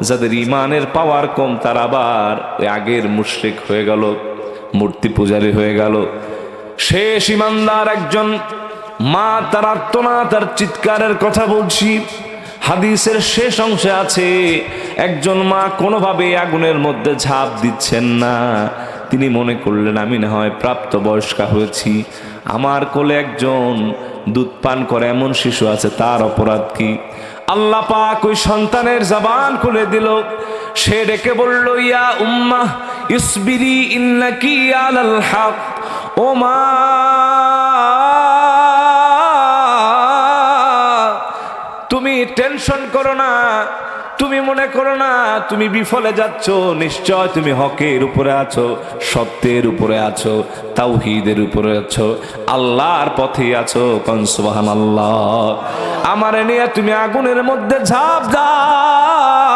যাদের ইমানের পাওয়ার কম তারা আবার ওই আগের মুশরিক হয়ে গেল, মূর্তি পূজারী হয়ে গেল। শেষ ইমানদার একজন মা, তার আর্তনাদ, তার চিৎকারের কথা বলছি। হাদিসের শেষ অংশে আছে, একজন মা কোনোভাবে আগুনের মধ্যে ঝাঁপ দিচ্ছেন না। তিনি মনে করলেন, আমি না হয় প্রাপ্ত বয়স্কা হয়েছি, আমার কোলে একজন দুধ পান করে এমন শিশু আছে, তার অপরাধ কি? আল্লাহ পাক ওই সন্তানের জবান খুলে দিল। সে ডেকে বলল, ইয়া উম্মাহ ইসবিরি ইন্নাকি আলাল হক। ও মা, তুমি টেনশন করো না, তুমি মনে করো না তুমি বিফলে যাচ্ছ, নিশ্চয় তুমি হকের উপরে আছো, সত্যের উপরে আছো, তাওহীদের উপরে আছো, আল্লাহর পথে আছো। কোন সুবহানাল্লাহ। আমারে নিয়ে তুমি আগুনের মধ্যে ঝাঁপ দাও,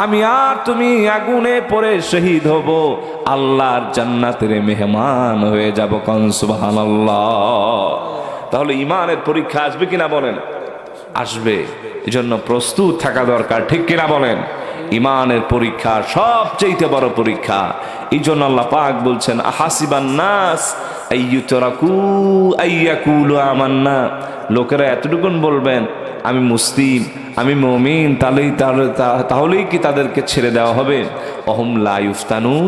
আমি আর তুমি আগুনে পড়ে শহীদ হব, আল্লাহর জান্নাতের মেহমান হয়ে যাব। কোন সুবহানাল্লাহ। তাহলে ইমানের পরীক্ষা আসবে কিনা বলেন? আসবে। এজন্য প্রস্তুত থাকা দরকার, ঠিক কিনা বলেন? ইমানের পরীক্ষা সবচেয়ে বড় পরীক্ষা। এই জন্য আল্লাহ পাক বলছেন, আহাসিবান নাস আইয়ুতরাকু আইয়াকুলু আমান্না। লোকেরা এতটুকুন বলবেন আমি মুসলিম, আমি মুমিন, তাহলেই কি তাদেরকে ছেড়ে দেওয়া হবে? অহুম লা ইফতানুন।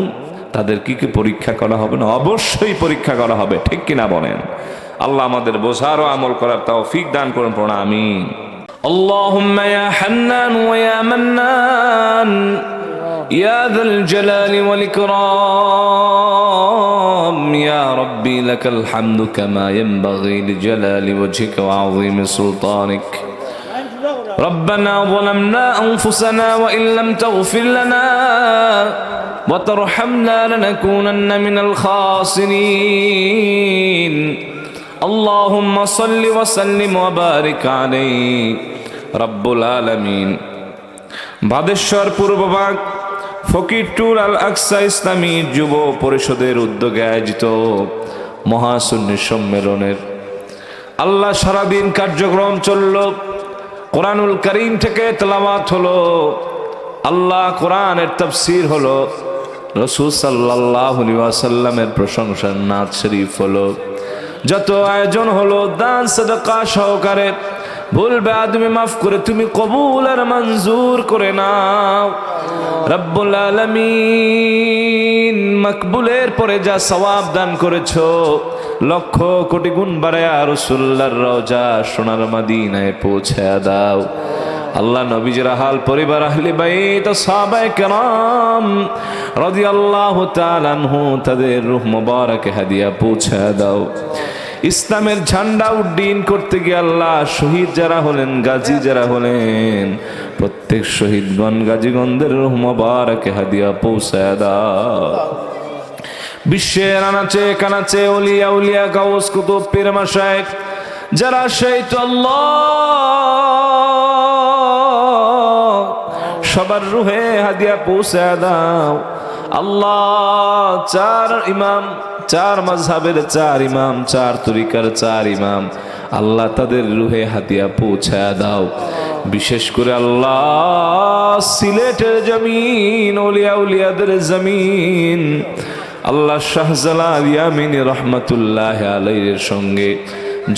তাদের কি পরীক্ষা করা হবে না? অবশ্যই পরীক্ষা করা হবে, ঠিক কিনা বলেন? আল্লাহ আমাদের বোঝার ও আমল করার তৌফিক দান করুন। পড়া আমিন। আল্লাহুম্মা ইয়া হান্নান ওয়া ইয়া মান্নান ইয়া যাল জালালি ওয়াল ইকরাম ইয়া রাব্বি লাকাল হামদু কামা ইয়ানবাগি লিজালালি ওয়াজহিকা ওয়া আযীমি সুলতানিক। ربنا ظلمنا أنفسنا وإن لم تغفر لنا وترحمنا لنكونن من الخاسرين اللهم صل وسلم وبارك عليه رب العالمين বাদেশ্বর পূর্বভাগ ফকিরটুল আল আকসা ইসলামী যুব পরিষদের উদ্যোগে আয়োজিত মহাসুন্নি সম্মেলনের আল্লাহ সারাদিন কার্যক্রম চলল। কোরআনুল কারীম থেকে তেলাওয়াত হলো, আল্লাহ কোরআনের তাফসীর হলো, রাসূল সাল্লাল্লাহু আলাইহি ওয়াসাল্লামের প্রশংসার নাত শরীফ হলো, যত আয়োজন হলো দান সাদাকা সহকারে ভুল বেয়াদবি মাফ করে তুমি কবুল আর মঞ্জুর করে নাও রব্বুল আলামিন। মকবুলের পরে যা সওয়াব দান করেছো লক্ষ কোটি গুণ বাড়ায়া রাসূলুল্লাহর রওজা সোনার মদিনায় পৌঁছায়া দাও। আল্লাহ নবীজির হাল পরিবার আহলে বাইত সাহাবায়ে কেরাম রাদিয়াল্লাহু তাআলা আনহু তাদের রূহ মুবারকে হাদিয়া পৌঁছায়া দাও। ইসলামের ঝান্ডা উড্ডীন করতে গিয়ে আল্লাহ শহীদ যারা হলেন, গাজী যারা হলেন, প্রত্যেক শহীদগণ গাজীগণদের রূহ মুবারকে হাদিয়া পৌঁছায়া দাও। বিশ্বের আনাচে কানাচে ওলিয়া উলিয়া গাউস কুতুব পীর মাশায়েখ যারা শহীদ আল্লাহ সবার রূহে হাদিয়া পৌঁছায়া দাও। আল্লাহ চার ইমাম, চার মাযহাবের চার ইমাম, চার তরিকার চার ইমাম, আল্লাহ তাদের রূহে হাদিয়া পৌঁছায়া দাও। বিশেষ করে আল্লাহ সিলেটের জমিন, ওলিয়া উলিয়াদের জমিন, আল্লাহ শাহজালাল ইয়ামিনী রহমাতুল্লাহ আলাইহির সঙ্গে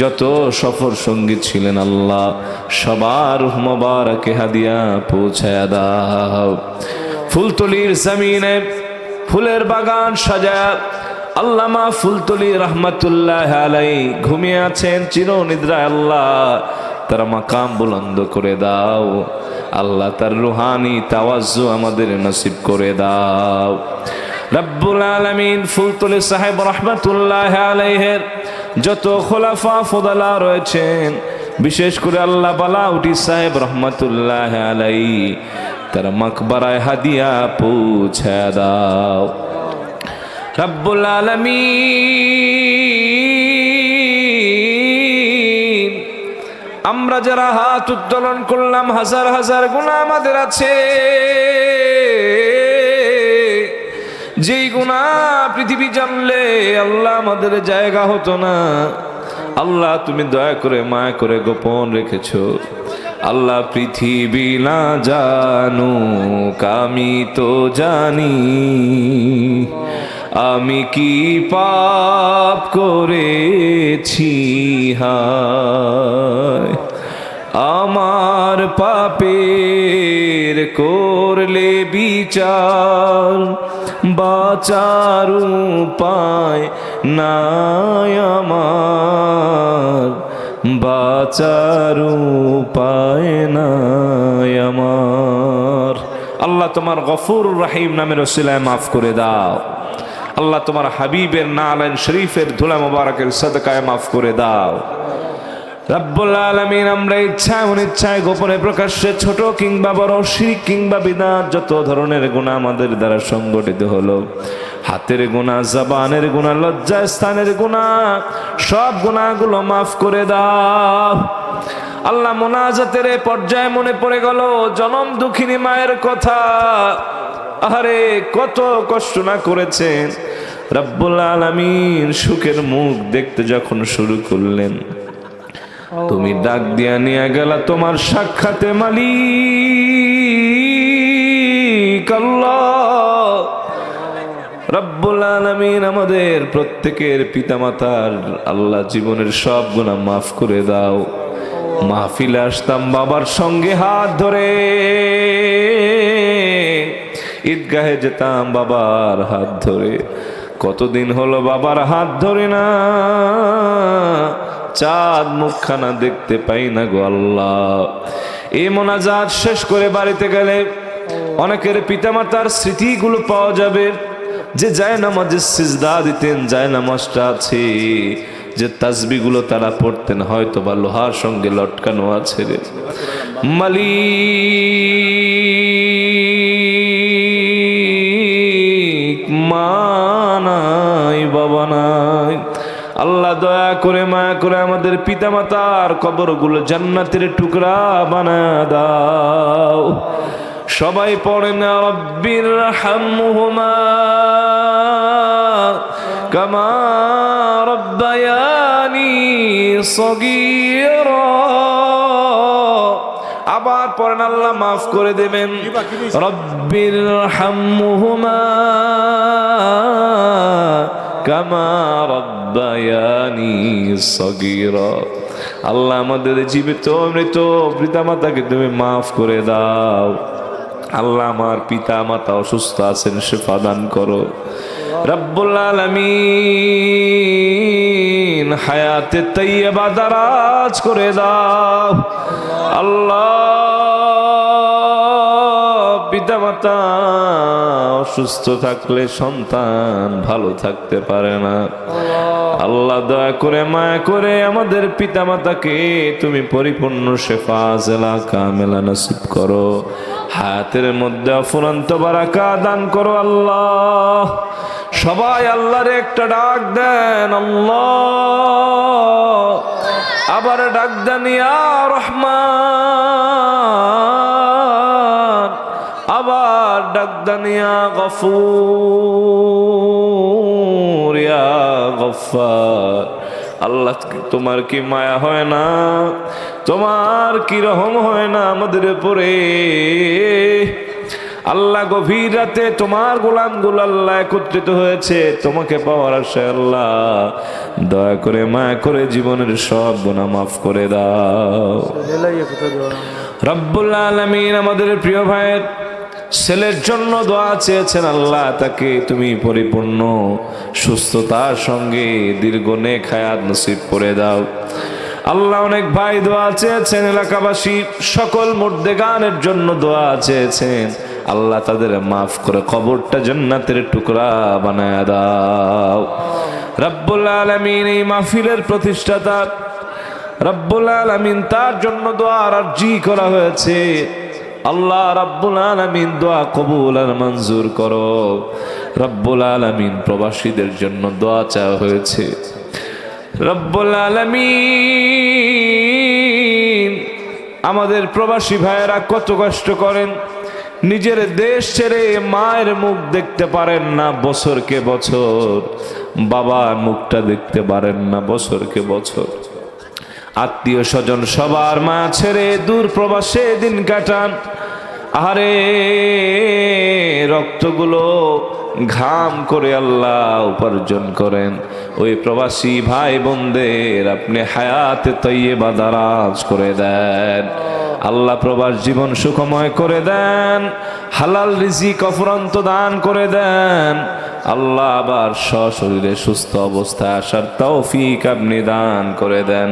যত সফর সঙ্গী ছিলেন আল্লাহ সবার রূহ মুবারকে হাদিয়া পৌঁছায়া দাও। ফুলতলির জমিনে ফুলের বাগান সাজায়া আল্লামা ফুলতলি রহমাতুল্লাহ আলাইহি ঘুমিয়ে আছেন চিরনিদ্রায়, আল্লাহ তার মাকাম বুলন্দ করে দাও। আল্লাহ তার রুহানি তাওয়াজ্জু আমাদের নসিব করে দাও রব্বুল আলামিন। ফুলতলি সাহেব রহমাতুল্লাহ আলাইহির যত খোলাফা ফুদালা রয়েছেন, বিশেষ করে আল্লাহ বালাউটি সাহেব রহমাতুল্লাহ আলাইহি তার মাকবারায় হাদিয়া পৌঁছায়া দাও রব্বুল আলামিন। আমরা যারা হাত উত্তোলন করলাম, হাজার হাজার গুনাহ আমাদের আছে, যেই গুনাহ পৃথিবী জানলে আল্লাহ আমাদের জায়গা হতো না, আল্লাহ তুমি দয়া করে মায়া করে গোপন রেখেছো। আল্লাহ পৃথিবী না জানুক আমি তো জানি, আমি কি পাপ করেছি হায়, আমার পাপের করলে বিচার, বাঁচার উপায় নাই আমার, বাঁচার উপায় নাই আমার। আল্লাহ তোমার গফুর রহিম নামের ওসিলায় মাফ করে দাও। আল্লাহ তোমার হাবিবের নালাইন শরীফের ধুলা মুবারকের সাদকায় মাফ করে দাও রব্বুল আলামিন। আমরা ইচ্ছায় অনিচ্ছায় গোপনে প্রকাশ্যে ছোট কিংবা বড়, শিরক কিংবা বিদআত যত ধরনের গুনাহ আমাদের দ্বারা সংগঠিত হলো, হাতের গুনাহ, জবানের গুনাহ, লজ্জা স্থানের গুনাহ, সব গুনাহগুলো মাফ করে দাও আল্লাহ। মোনাজাতের পর্যায়ে মনে পড়ে গেল জনম দুঃখিনী মায়ের কথা। আরে কত কষ্ট না করেছেন রব্বুল আলামিন। সুখের মুখ দেখতে যখন শুরু করলেন, তুমি ডাক দিয়া নিয়ে গেলা তোমার সাক্ষাতে মালিক আল্লাহ রব্বুল আলামিন। আমাদের প্রত্যেকের পিতামাতার আল্লাহ জীবনের সব গুনাহ মাফ করে দাও। মাহফিলে আসতাম বাবার সঙ্গে হাত ধরে, ঈদগাহে যেতাম বাবার হাত ধরে, কতদিন হলো বাবার হাত ধরে না, চাঁদ মুখখানা দেখতে পাই না গো আল্লাহ। এই মোনাজাত শেষ করে বাড়িতে গেলে অনেকের পিতামাতার স্মৃতিগুলো পাওয়া যাবে, যে জায়নামাজে সিজদা দিতেন, জায়নামাজটা আছে, যে তাসবিহগুলো তারা পড়তেন হয়তো বা লোহার সঙ্গে লটকানো আছে রে। মালিক, মা নাই বাবা নাই। আল্লাহ দয়া করে মায়া করে আমাদের পিতামাতার কবরগুলো জান্নাতের টুকরা বানায় দাও। সবাই পড়েন রব্বির হামহুমা কামা রব্বায়ানি সগীরা। আবার পড়েন আল্লাহ মাফ করে দেবেন। রব্বির হামহুমা কামা রব্বায়ানি সগীরা। আল্লাহ আমাদের জীবিত মৃত পিতামাতাকে তুমি মাফ করে দাও। আল্লাহ আমার পিতা মাতা অসুস্থ আছেন, শিফা দান করো রব্বুল আলামিন। হায়াতে তাইয়্যিবা দারাজ করে দাও আল্লাহ। পিতা মাতা অসুস্থ থাকলে সন্তান ভালো থাকতে পারে না। আল্লাহ দয়া করে মায়া করে আমাদের পিতা মাতাকে তুমি পরিপূর্ণ শেফা জেলা কামেলা নসিব করো। হায়াতের মধ্যে অফুরন্ত বারাকা দান করো আল্লাহ। সবাই আল্লাহর একটা ডাক দেন আল্লাহ। আবার ডাক দেন ইয়া রহমান। আবার ডাক দেন ইয়া গফুর, ইয়া গফফার। আল্লাহ তোমার কি মায়া হয় না, তোমার কি রহম হয় না আমাদের উপরে? আল্লাহ গভীর রাতে তোমার গোলামগুলো আল্লাহ একত্রিত হয়েছে তোমাকে পাওয়ার আশায়। আল্লাহ দয়া করে মায়া করে জীবনের সব গুনাহ মাফ করে দাও রব্বুল আলামিন। আমাদের প্রিয় ভাইয়ের ছেলের জন্য দোয়া চেয়েছেন আল্লাহ, তাকে তুমি পরিপূর্ণ সুস্থতার সঙ্গে দীর্ঘ নেক হায়াত নসিব করে দাও আল্লাহ। অনেক ভাই দোয়া চেয়েছেন, এলাকাবাসী সকল মুর্দেগানের জন্য দোয়া চেয়েছেন আল্লাহ, তাদের মাফ করে কবরটা জান্নাতের টুকরা বানায় দাও রব্বুল আলামিন। এই মাহফিলের প্রতিষ্ঠাতা রব্বুল আলামিন, তার জন্য দোয়ার আরজি করা হয়েছে আল্লাহ রব্বুল আলামিন। দোয়া কবুল আর মঞ্জুর করো রব্বুল আলামিন। প্রবাসীদের জন্য দোয়া চাওয়া হয়েছে রব্বুল আলামিন। আমাদের প্রবাসী ভাইয়েরা কত কষ্ট করেন, নিজের দেশ ছেড়ে মায়ের মুখ দেখতে পারেন না বছরকে বছর, বাবার মুখটা দেখতে পারেন না বছরকে বছর। আত্মীয় স্বজন সবার মা ছেড়ে দূর প্রবাসে দিন কাটান। আরে রক্তগুলো ঘাম করে আল্লাহ উপার্জন করেন। ওই প্রবাসী ভাই বোনদের আপনি হায়াতে তাইয়্যিবা দারাজ করে দেন আল্লাহ। প্রবাস জীবন সুখময় করে দেন, হালাল রিজিক অফুরন্ত দান করে দেন আল্লাহ। আবার সশরীরে সুস্থ অবস্থায় আসার তৌফিক আপনি দান করে দেন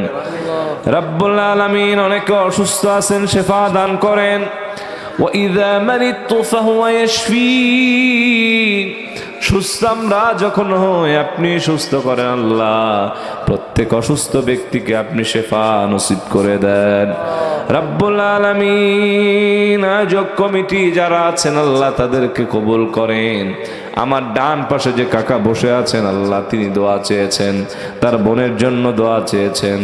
রব্বুল আলামিন। অনেকে অসুস্থ আছেন, শেফা দান করেন। ওয়াইযা মারিতু ফাহুয়া ইয়াশফিন। সুস্থ আমরা যখন হই আপনি সুস্থ করেন আল্লাহ। প্রত্যেক অসুস্থ ব্যক্তিকে আপনি শেফা নসিব করে দেন রব্বুল আলামিন। আয়োজক কমিটি যারা আছেন আল্লাহ তাদেরকে কবুল করেন। আমার ডান পাশে যে কাকা বসে আছেন আল্লাহ, তিনি দোয়া চেয়েছেন, তার বোনের জন্য দোয়া চেয়েছেন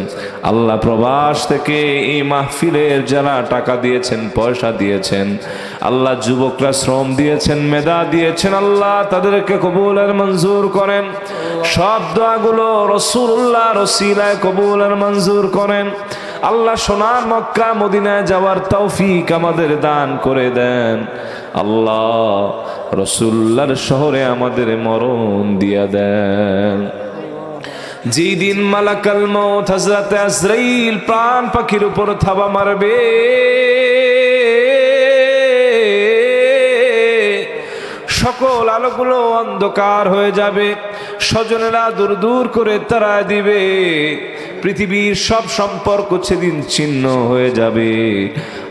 আল্লাহ। প্রবাস থেকে এই মাহফিলের যারা টাকা দিয়েছেন, পয়সা দিয়েছেন আল্লাহ, যুবকরা শ্রম দিয়েছেন, মেধা দিয়েছেন আল্লাহ, তাদেরকে কবুল আর মঞ্জুর করেন। সব দোয়াগুলো রাসূলুল্লাহ রসিলায় কবুল আর মঞ্জুর করেন আল্লাহ। সোনার মক্কা মদিনায় যাওয়ার তৌফিক আমাদের দান করে দেন আল্লাহ। রাসূলুল্লাহর শহরে আমাদের মরণ দিয়া দেন। যেই দিন মালাকাল মউত হযরত আজরাইল প্রাণ পাখির উপর থাবা মারবে, সকল আলোগুলো অন্ধকার হয়ে যাবে, স্বজনেরা দূর দূর করে তাড়া দিবে। পৃথিবীর সব সম্পর্ক সেদিন ছিন্ন হয়ে যাবে।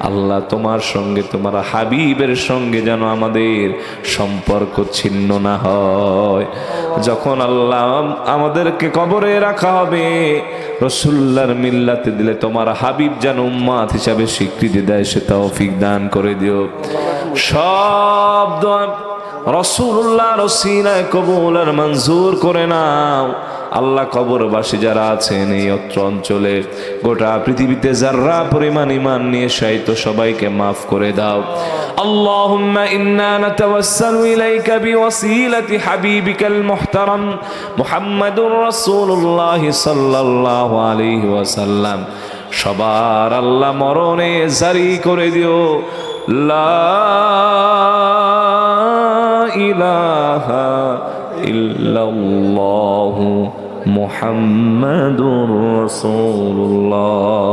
আল্লাহ তোমার সঙ্গে, তোমার হাবিবের সঙ্গে যেন আমাদের সম্পর্ক ছিন্ন না হয়। যখন আল্লাহ আমাদেরকে কবরে রাখা হবে, রাসূলুল্লাহর মিল্লাতে দিলে তোমার হাবিব যেন উম্মাত হিসাবে স্বীকৃতি দেয়, সে তৌফিক দান করে দিও। সব দোয়া রাসূলুল্লাহর ওসিলায় কবুল আর মঞ্জুর করে নাও। আল্লাহ কবরবাসী যারা আছেন এই অত্র অঞ্চলে, গোটা পৃথিবীতে যারা পরিমাণ ঈমান নিয়ে শায়িত, সবাইকে মাফ করে দাও। আল্লাহুম্মা ইন্না নাতাওয়াসসালু ইলাইকা বিওয়াসিলাতি হাবিবিকাল মুহতারাম মুহাম্মাদুর রাসূলুল্লাহ সাল্লাল্লাহু আলাইহি ওয়াসাল্লাম। সবার আল্লাহ মরণে জারি করে দিও লা ইলাহা ইল্লাল্লাহু মুহাম্মাদুর রাসূলুল্লাহ।